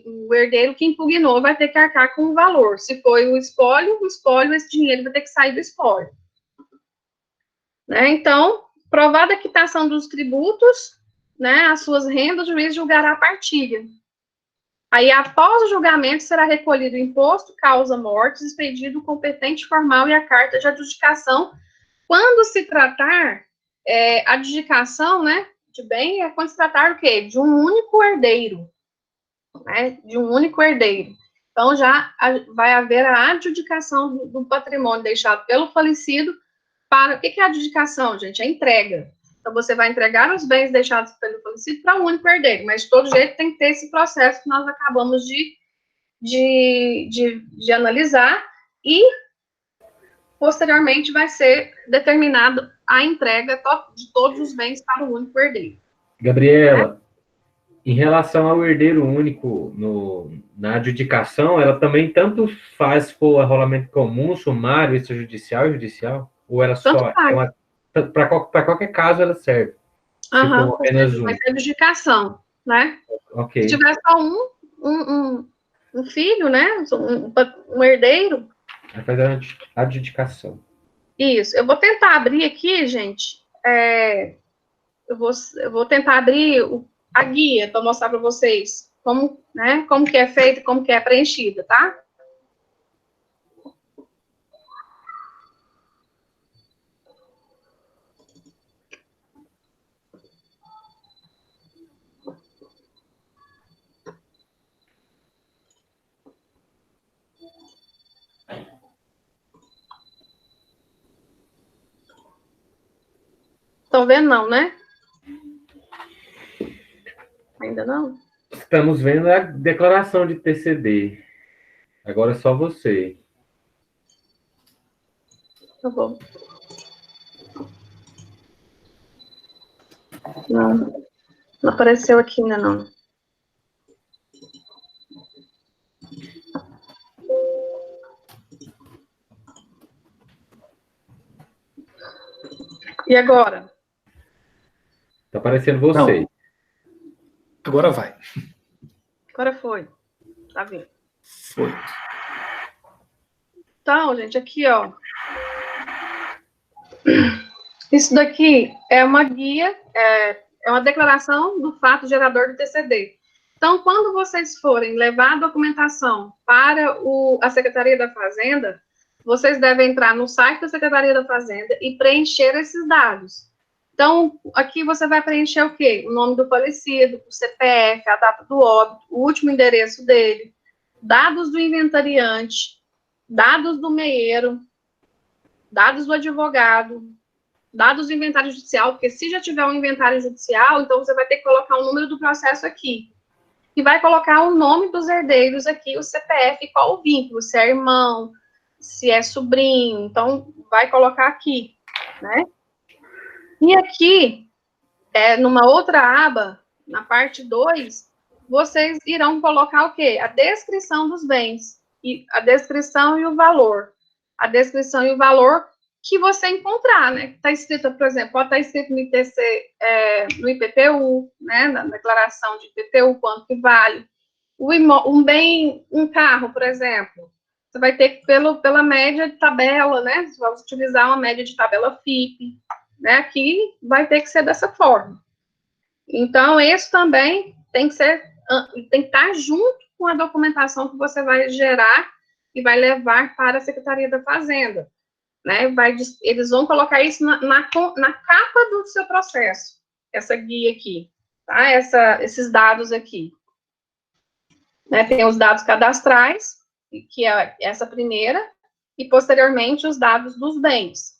o herdeiro que impugnou vai ter que arcar com o valor. Se foi o espólio, esse dinheiro vai ter que sair do espólio. Né? Então, provada a quitação dos tributos, né, as suas rendas, o juiz julgará a partilha. Aí, após o julgamento, será recolhido o imposto, causa-mortes, expedido o competente formal e a carta de adjudicação. Quando se tratar adjudicação, né, de bem, quando se tratar o quê? De um único herdeiro, né, de um único herdeiro. Então, já vai haver a adjudicação do patrimônio deixado pelo falecido para... O que é a adjudicação, gente? É a entrega. Então, você vai entregar os bens deixados pelo falecido para um único herdeiro, mas de todo jeito tem que ter esse processo que nós acabamos de analisar e, posteriormente, vai ser determinado a entrega de todos os bens para o único herdeiro. Gabriela, em relação ao herdeiro único na adjudicação, ela também tanto faz for arrolamento comum, sumário, extrajudicial e judicial? Ou ela só... Para qualquer caso ela serve? Se for apenas um. Vai ter adjudicação, né? Ok. Se tiver só um filho, né? Um herdeiro, Vai fazer a adjudicação. Isso. Eu vou tentar abrir aqui, gente. Eu vou tentar abrir a guia para mostrar para vocês como, né, como que é feito, como que é preenchida, tá? Estão vendo não, né? Ainda não? Estamos vendo a declaração de TCD. Agora é só você. Tá bom. Não, não apareceu aqui ainda não. E agora? Tá aparecendo você. Não. Agora vai. Agora foi. Tá vendo? Foi. Então, gente, aqui, ó. Isso daqui é uma guia, é uma declaração do fato gerador do TCD. Então, quando vocês forem levar a documentação para a Secretaria da Fazenda, vocês devem entrar no site da Secretaria da Fazenda e preencher esses dados. Então, aqui você vai preencher o quê? O nome do falecido, o CPF, a data do óbito, o último endereço dele, dados do inventariante, dados do meieiro, dados do advogado, dados do inventário judicial, porque se já tiver um inventário judicial, então você vai ter que colocar o número do processo aqui. E vai colocar o nome dos herdeiros aqui, o CPF, qual o vínculo, se é irmão, se é sobrinho, então vai colocar aqui, né? E aqui, numa outra aba, na parte 2, vocês irão colocar o quê? A descrição dos bens, e a descrição e o valor. A descrição e o valor que você encontrar, né? Está escrito, por exemplo, pode estar escrito no ITC, no IPTU, né? Na declaração de IPTU, quanto que vale. Um carro, por exemplo, você vai ter que, pela média de tabela, né? Você vai utilizar uma média de tabela FIPE, né? Aqui vai ter que ser dessa forma. Então, isso também tem que estar junto com a documentação que você vai gerar e vai levar para a Secretaria da Fazenda. Né, eles vão colocar isso na capa do seu processo, essa guia aqui, tá? Esses dados aqui. Né, tem os dados cadastrais, que é essa primeira, e posteriormente os dados dos bens,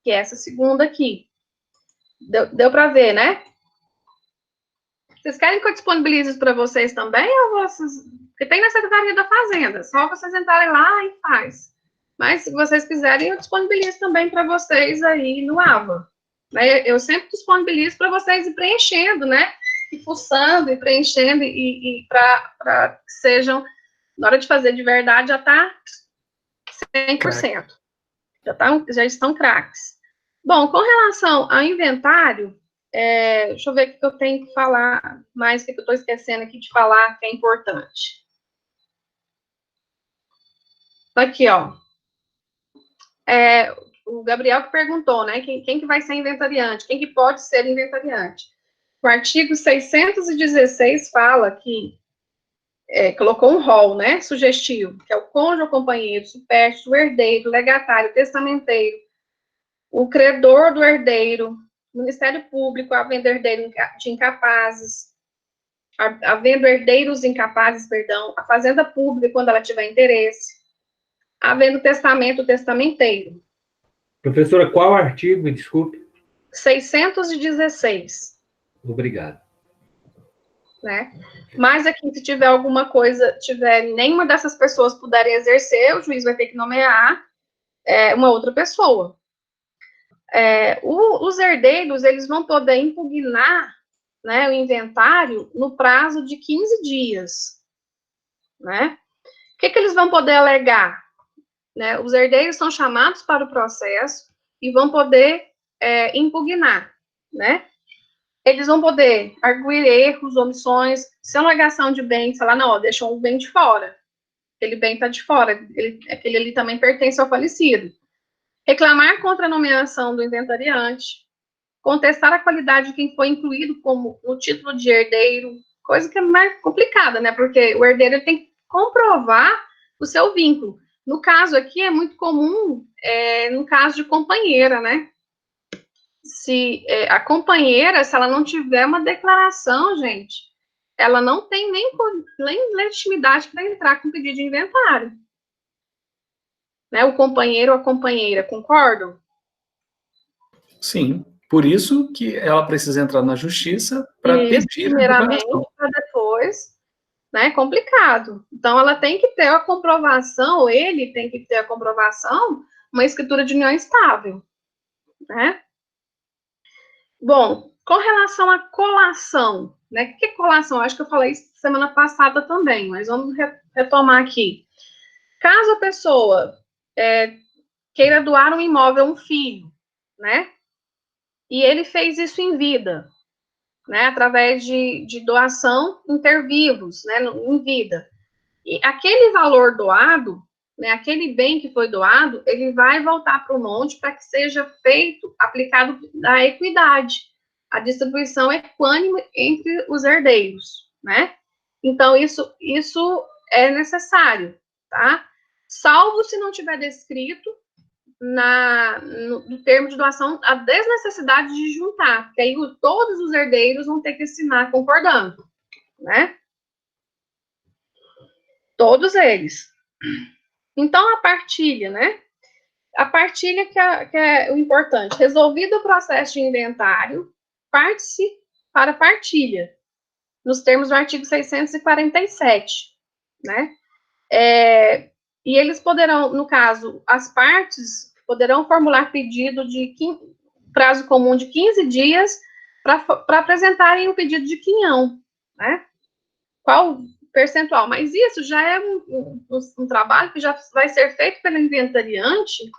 que é essa segunda aqui. Deu para ver, né? Vocês querem que eu disponibilize para vocês também, ou vocês... Porque tem na Secretaria da Fazenda, só vocês entrarem lá e faz. Mas, se vocês quiserem, eu disponibilizo também para vocês aí no AVA. Eu sempre disponibilizo para vocês ir preenchendo, né? E fuçando, e preenchendo, e para que sejam, na hora de fazer de verdade, já está 100%. Já estão craques. Bom, com relação ao inventário, deixa eu ver o que eu tenho que falar mais, o que eu estou esquecendo aqui de falar, que é importante. Aqui, ó. O Gabriel que perguntou, né, quem que vai ser inventariante, quem que pode ser inventariante. O artigo 616 fala que, colocou um rol, né, sugestivo, que é o cônjuge ou companheiro, supérstite, o herdeiro, o legatário, o testamenteiro, o credor do herdeiro, o Ministério Público, havendo herdeiro de incapazes, havendo herdeiros incapazes, perdão, a Fazenda Pública, quando ela tiver interesse, havendo testamento, o testamenteiro. Professora, qual artigo? Me desculpe. 616. Obrigado. Né? Mas aqui, se tiver alguma coisa, nenhuma dessas pessoas puderem exercer, o juiz vai ter que nomear uma outra pessoa. Os herdeiros, eles vão poder impugnar, né, o inventário no prazo de 15 dias. Né? O que eles vão poder alegar? Né? Os herdeiros são chamados para o processo e vão poder impugnar, né? Eles vão poder arguir erros, omissões, se é uma alegação de bem, falar, não, deixou um bem de fora, aquele bem está de fora, aquele ali também pertence ao falecido. Reclamar contra a nomeação do inventariante, contestar a qualidade de quem foi incluído como no título de herdeiro, coisa que é mais complicada, né? Porque o herdeiro tem que comprovar o seu vínculo. No caso aqui, é muito comum, no caso de companheira, né? Se a companheira, se ela não tiver uma declaração, gente, ela não tem nem legitimidade para entrar com pedido de inventário. Né? O companheiro ou a companheira, concordam? Sim. Por isso que ela precisa entrar na justiça para pedir a declaração. Para depois, né? É complicado. Então, ela tem que ter a comprovação, ou ele tem que ter a comprovação, uma escritura de união estável, né? Bom, com relação à colação, né? O que é colação? Acho que eu falei isso semana passada também, mas vamos retomar aqui. Caso a pessoa queira doar um imóvel a um filho, né? E ele fez isso em vida, né? Através de doação intervivos, né? Em vida. E aquele valor doado, né? Aquele bem que foi doado, ele vai voltar para o monte para que seja feito, aplicado a equidade, a distribuição equânime entre os herdeiros, né? Então, isso é necessário, tá? Salvo se não tiver descrito no termo de doação a desnecessidade de juntar, porque aí todos os herdeiros vão ter que assinar concordando, né? Todos eles. Então, a partilha, né? A partilha que é o importante. Resolvido o processo de inventário, parte-se para partilha, nos termos do artigo 647, né? E eles poderão, no caso, as partes poderão formular pedido de prazo comum de 15 dias para apresentarem o pedido de quinhão, né? Qual percentual? Mas isso já é um trabalho que já vai ser feito pelo inventariante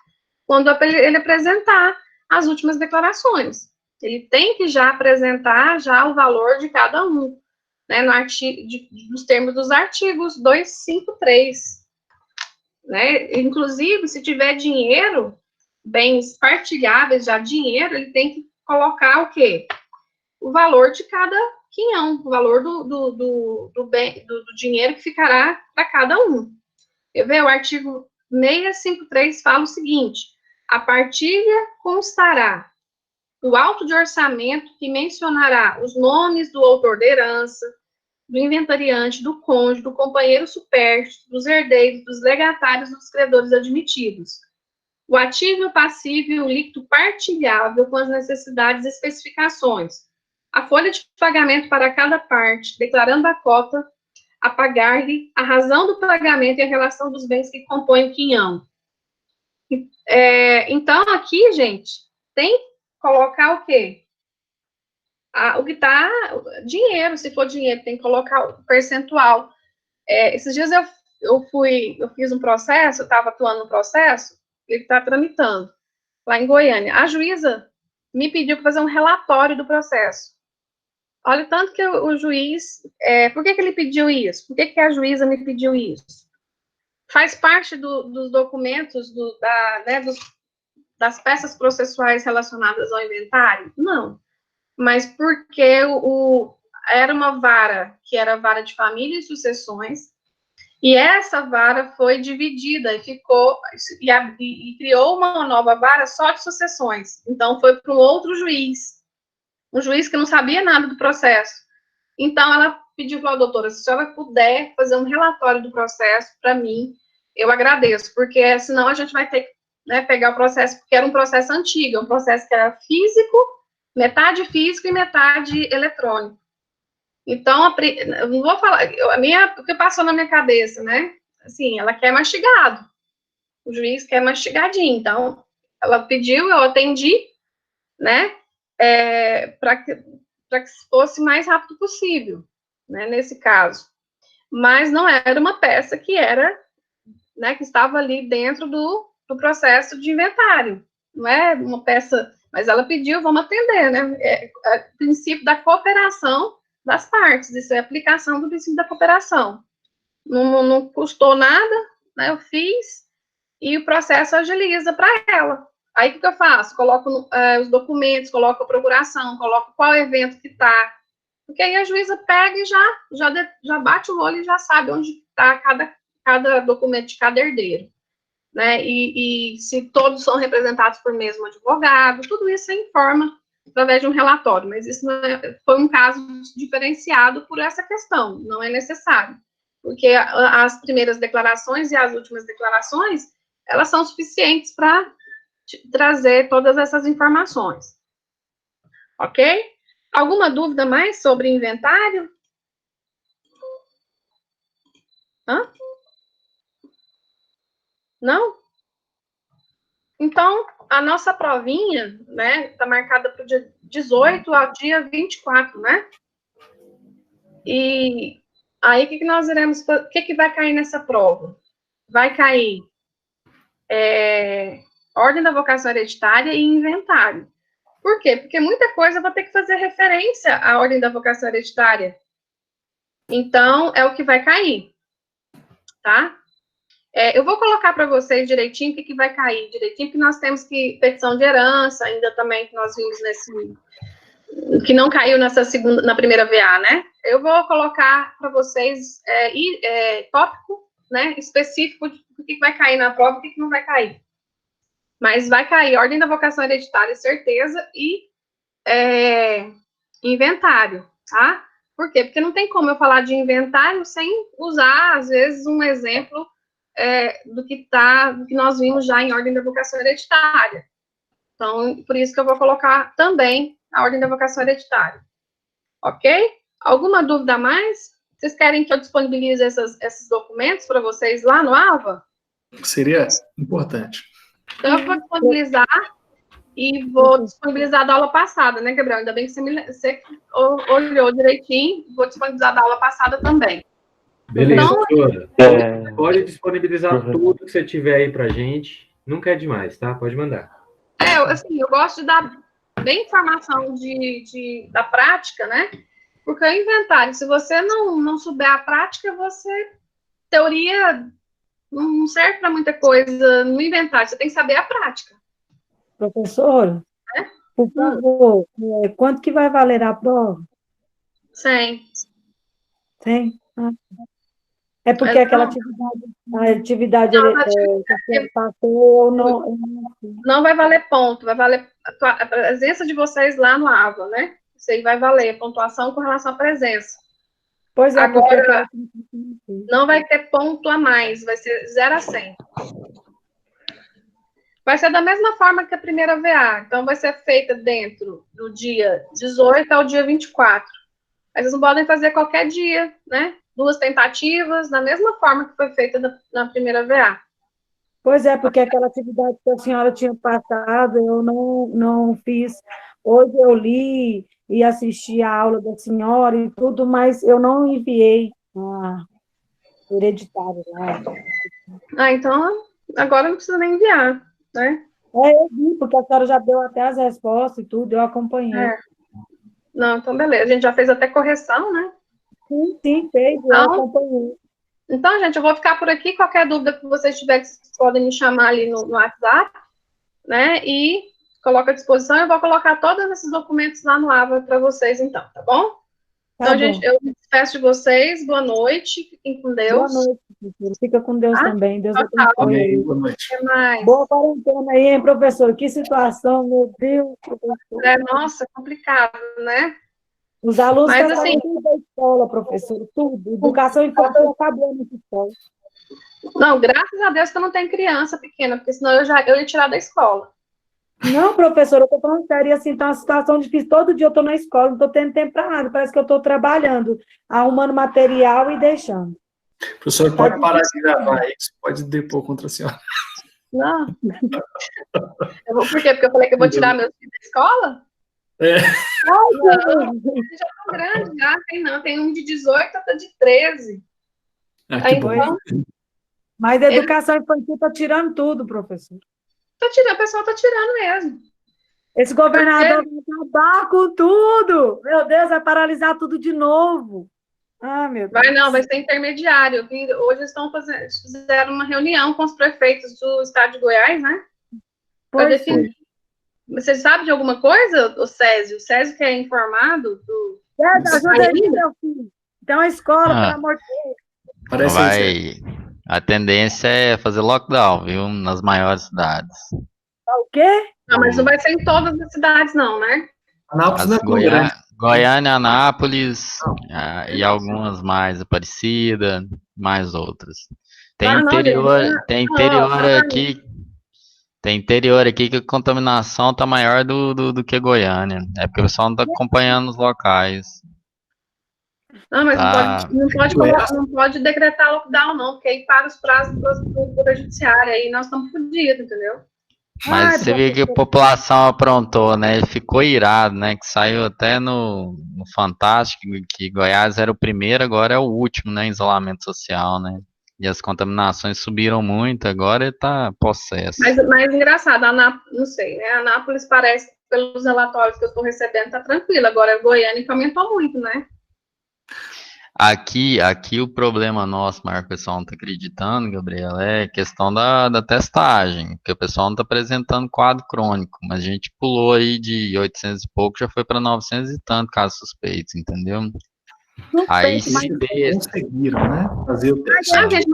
quando ele apresentar as últimas declarações. Ele tem que já apresentar já o valor de cada um, né? Nos termos dos artigos 253. Né? Inclusive, se tiver dinheiro, bens partilháveis, já dinheiro, ele tem que colocar o quê? O valor de cada quinhão, o valor do dinheiro que ficará para cada um. Quer ver? O artigo 653 fala o seguinte: a partilha constará o auto de orçamento que mencionará os nomes do autor da herança, do inventariante, do cônjuge, do companheiro supérstite, dos herdeiros, dos legatários, dos credores admitidos. O ativo e o passivo e o líquido partilhável com as necessidades e especificações. A folha de pagamento para cada parte, declarando a cota a pagar-lhe, a razão do pagamento e a relação dos bens que compõem o quinhão. Então, aqui, gente, tem que colocar o quê? O que está, dinheiro, se for dinheiro, tem que colocar o percentual. Esses dias eu fiz um processo, eu estava atuando no processo, ele está tramitando, lá em Goiânia. A juíza me pediu para fazer um relatório do processo. Olha o tanto que o juiz, por que ele pediu isso? Por que a juíza me pediu isso? Faz parte dos documentos, das peças processuais relacionadas ao inventário? Não. Mas porque era uma vara, que era a vara de família e sucessões, e essa vara foi dividida e criou uma nova vara só de sucessões. Então, foi para um outro juiz, um juiz que não sabia nada do processo. Então, ela pediu para a doutora, se a senhora puder fazer um relatório do processo para mim, eu agradeço, porque senão a gente vai ter que, né, pegar o processo, porque era um processo antigo, um processo que era físico, metade físico e metade eletrônico. Então, eu não vou falar, o que passou na minha cabeça, né? Assim, ela quer mastigado. O juiz quer mastigadinho. Então, ela pediu, eu atendi, né? Para que fosse o mais rápido possível, né? Nesse caso. Mas não era uma peça que né? Que estava ali dentro do processo de inventário. Não é uma peça, mas ela pediu, vamos atender, né? O princípio da cooperação das partes, isso é aplicação do princípio da cooperação, não custou nada, né? Eu fiz e o processo agiliza para ela. Aí, o que eu faço? Coloco os documentos, coloco a procuração, coloco qual evento que está. Porque aí a juíza pega e já bate o olho e já sabe onde está cada documento de cada herdeiro. Né? E se todos são representados por mesmo advogado, tudo isso você informa através de um relatório. Mas isso foi um caso diferenciado por essa questão, não é necessário. Porque as primeiras declarações e as últimas declarações, elas são suficientes para trazer todas essas informações. Ok? Alguma dúvida mais sobre inventário? Hã? Não? Então, a nossa provinha, né, está marcada para o dia 18 ao dia 24, né? E aí, o que nós iremos, o que vai cair nessa prova? Vai cair ordem da vocação hereditária e inventário. Por quê? Porque muita coisa eu vou ter que fazer referência à ordem da vocação hereditária. Então, é o que vai cair, tá? Eu vou colocar para vocês direitinho o que vai cair direitinho, porque nós temos petição de herança, ainda também, que nós vimos que não caiu na primeira VA, né? Eu vou colocar para vocês tópico, né, específico do que vai cair na prova e o que não vai cair. Mas vai cair ordem da vocação hereditária, certeza, e inventário, tá? Por quê? Porque não tem como eu falar de inventário sem usar, às vezes, um exemplo do que nós vimos já em ordem da vocação hereditária. Então, por isso que eu vou colocar também a ordem da vocação hereditária. Ok? Alguma dúvida a mais? Vocês querem que eu disponibilize esses documentos para vocês lá no AVA? Seria importante. Então, eu vou disponibilizar e vou disponibilizar da aula passada, né, Gabriel? Ainda bem que você olhou direitinho. Vou disponibilizar da aula passada também. Beleza, Então, doutora. Pode disponibilizar tudo que você tiver aí pra gente. Nunca é demais, tá? Pode mandar. Eu gosto de dar bem informação da prática, né? Porque o inventário, se você não souber a prática, teoria não serve para muita coisa no inventário, você tem que saber a prática. Professora, por favor, quanto que vai valer a prova? 100. 100? É porque aquela atividade que passou não vai valer ponto, vai valer a presença de vocês lá no AVA, né? Isso aí vai valer a pontuação com relação à presença. Pois é, agora não vai ter ponto a mais, vai ser 0 a 100. Vai ser da mesma forma que a primeira VA, então vai ser feita dentro do dia 18 ao dia 24. Mas vocês não podem fazer qualquer dia, né? 2 tentativas, da mesma forma que foi feita na primeira VA. Pois é, porque aquela atividade que a senhora tinha passado, eu não fiz. Hoje eu li e assisti a aula da senhora e tudo, mas eu não enviei a hereditário lá. Então, agora não precisa nem enviar, né? Eu vi, porque a senhora já deu até as respostas e tudo, eu acompanhei. Não, então beleza. A gente já fez até correção, né? Sim, fez, eu acompanhei. Então, gente, eu vou ficar por aqui. Qualquer dúvida que vocês tiverem, vocês podem me chamar ali no WhatsApp, né? E coloco à disposição. Eu vou colocar todos esses documentos lá no AVA para vocês, então, tá bom? Então, gente, eu me despeço de vocês. Boa noite. Fiquem com Deus. Boa noite, professora. Fica com Deus também. Deus abençoe. Boa noite. Até mais. Boa quarentena aí, hein, professor? Que situação, meu Deus, professor. Nossa, complicado, né? Os alunos Mas, estão assim, tudo da escola, professor, tudo. Educação infantil acabou nessa escola. Não, graças a Deus que eu não tenho criança pequena, porque senão eu ia tirar da escola. Não, professor, eu estou falando sério, assim, tá uma situação difícil. Todo dia eu estou na escola, não estou tendo tempo para nada. Parece que eu estou trabalhando, arrumando material e deixando. Professor, pode parar de gravar isso, pode depor contra a senhora. Não. Por quê? Porque eu falei que eu vou tirar meus filhos da escola? Não, eles já estão grandes, já. Tem um de 18, outro de 13. Então, mas a educação infantil está tirando tudo, professor. O pessoal está tirando mesmo. Esse governador vai acabar com tudo. Meu Deus, vai paralisar tudo de novo. Ah, meu Deus. Vai não, vai ser intermediário. Hoje fizeram uma reunião com os prefeitos do estado de Goiás, né? Para Pois definir. Você sabe de alguma coisa, o Césio? O Césio que é informado do... Ajuda aí, meu filho. Então, a escola, pelo Ah. amor de Deus. Parece aí, A tendência é fazer lockdown, viu? Nas maiores cidades. O quê? Não, mas não vai ser em todas as cidades, não, né? Anápolis não é tão grande. Goiânia, Anápolis e algumas mais, Aparecida, mais outras. Tem interior aqui que a contaminação tá maior do que Goiânia. É porque o pessoal não tá acompanhando os locais. Não, mas Tá. não pode decretar lockdown, não, porque aí para os prazos do judiciário, aí nós estamos fodidos, entendeu? Mas você viu que a população aprontou, né? Ficou irado, né? Que saiu até no Fantástico que Goiás era o primeiro, agora é o último, né? Em isolamento social, né? E as contaminações subiram muito, agora tá possesso. Mas engraçado, não sei, né? Anápolis parece, pelos relatórios que eu estou recebendo, tá tranquilo. Agora Goiânia que aumentou muito, né? Aqui o problema nosso, maior que o pessoal não está acreditando, Gabriel, é questão da testagem, porque o pessoal não está apresentando quadro crônico, mas a gente pulou aí de 800 e pouco, já foi para 900 e tanto casos suspeitos, entendeu? Aí se conseguiram, né? Fazer o teste. A gente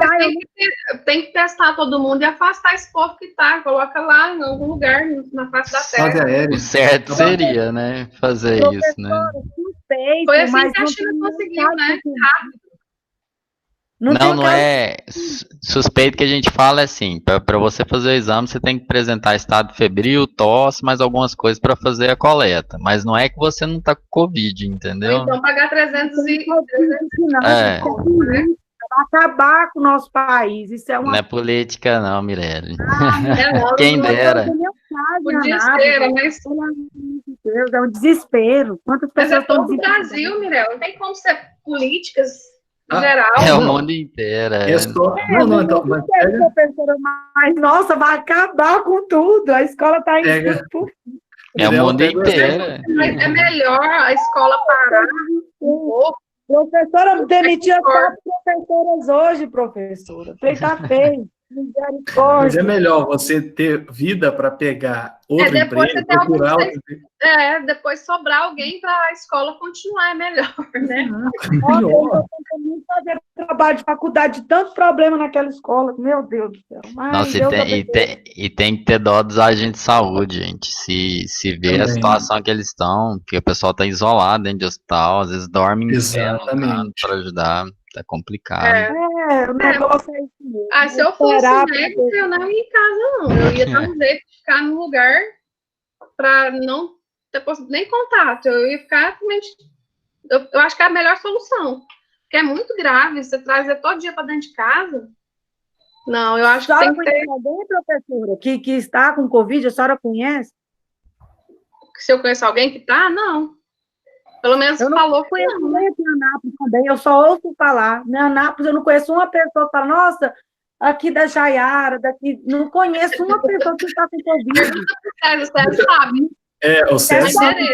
tem que testar todo mundo e afastar esse povo que tá, coloca lá em algum lugar na face da terra. O certo seria, né? Fazer isso, né? Foi assim que a China conseguiu, né? Rápido. Não é suspeito que a gente fala assim, para você fazer o exame você tem que apresentar estado febril, tosse, mais algumas coisas para fazer a coleta, mas não é que você não tá com Covid, entendeu? Ou então pagar 300 vai acabar com o nosso país, isso é uma... Não é política não, Mirelle. Não, Quem dera. O desespero, mas... Deus, é um desespero. Quantas pessoas estão no Brasil, Mirelle, não tem como ser políticas em geral. É o mundo inteiro. Mas, nossa, vai acabar com tudo. A escola está indo por... É o mundo inteiro. Mas é melhor a escola parar um pouco. Professora, demitiu as 4 professoras hoje, professora. Tá feio. Mas é melhor você ter vida para pegar outro emprego, procurar outro emprego. Depois sobrar alguém para a escola continuar, é melhor, né? Eu não fazer trabalho de faculdade, de tanto problema naquela escola, meu Deus do céu. Nossa, e tem que ter dó dos agentes de saúde, gente. Se ver a situação que eles estão, que o pessoal está isolado dentro de hospital, às vezes dorme em pé para ajudar. É complicado. O negócio é isso mesmo. Se eu fosse médico, eu não ia em casa, não. Eu ia dar um jeito de ficar num lugar para não ter nem contato. Eu ia ficar realmente. Eu acho que é a melhor solução. Porque é muito grave você trazer todo dia para dentro de casa. Não, eu acho que tem que ter. Alguém, professora, que está com Covid, a senhora conhece? Se eu conheço alguém que está, não. Pelo menos eu falou que não. Eu não conheço Anápolis também, eu só ouço falar. Em Anápolis eu não conheço uma pessoa que fala, nossa, aqui da Jaiara, daqui, não conheço uma pessoa que está com Covid. O Sérgio sabe. O Sérgio sabe.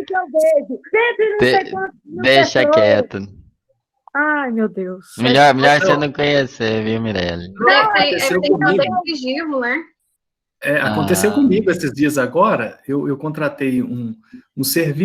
Que eu vejo. Sempre não sei quanto. Deixa quieto. Ai, meu Deus. Melhor você não conhecer, viu, Mirelle? Aconteceu comigo. Né? Aconteceu comigo esses dias agora. Eu contratei um serviço.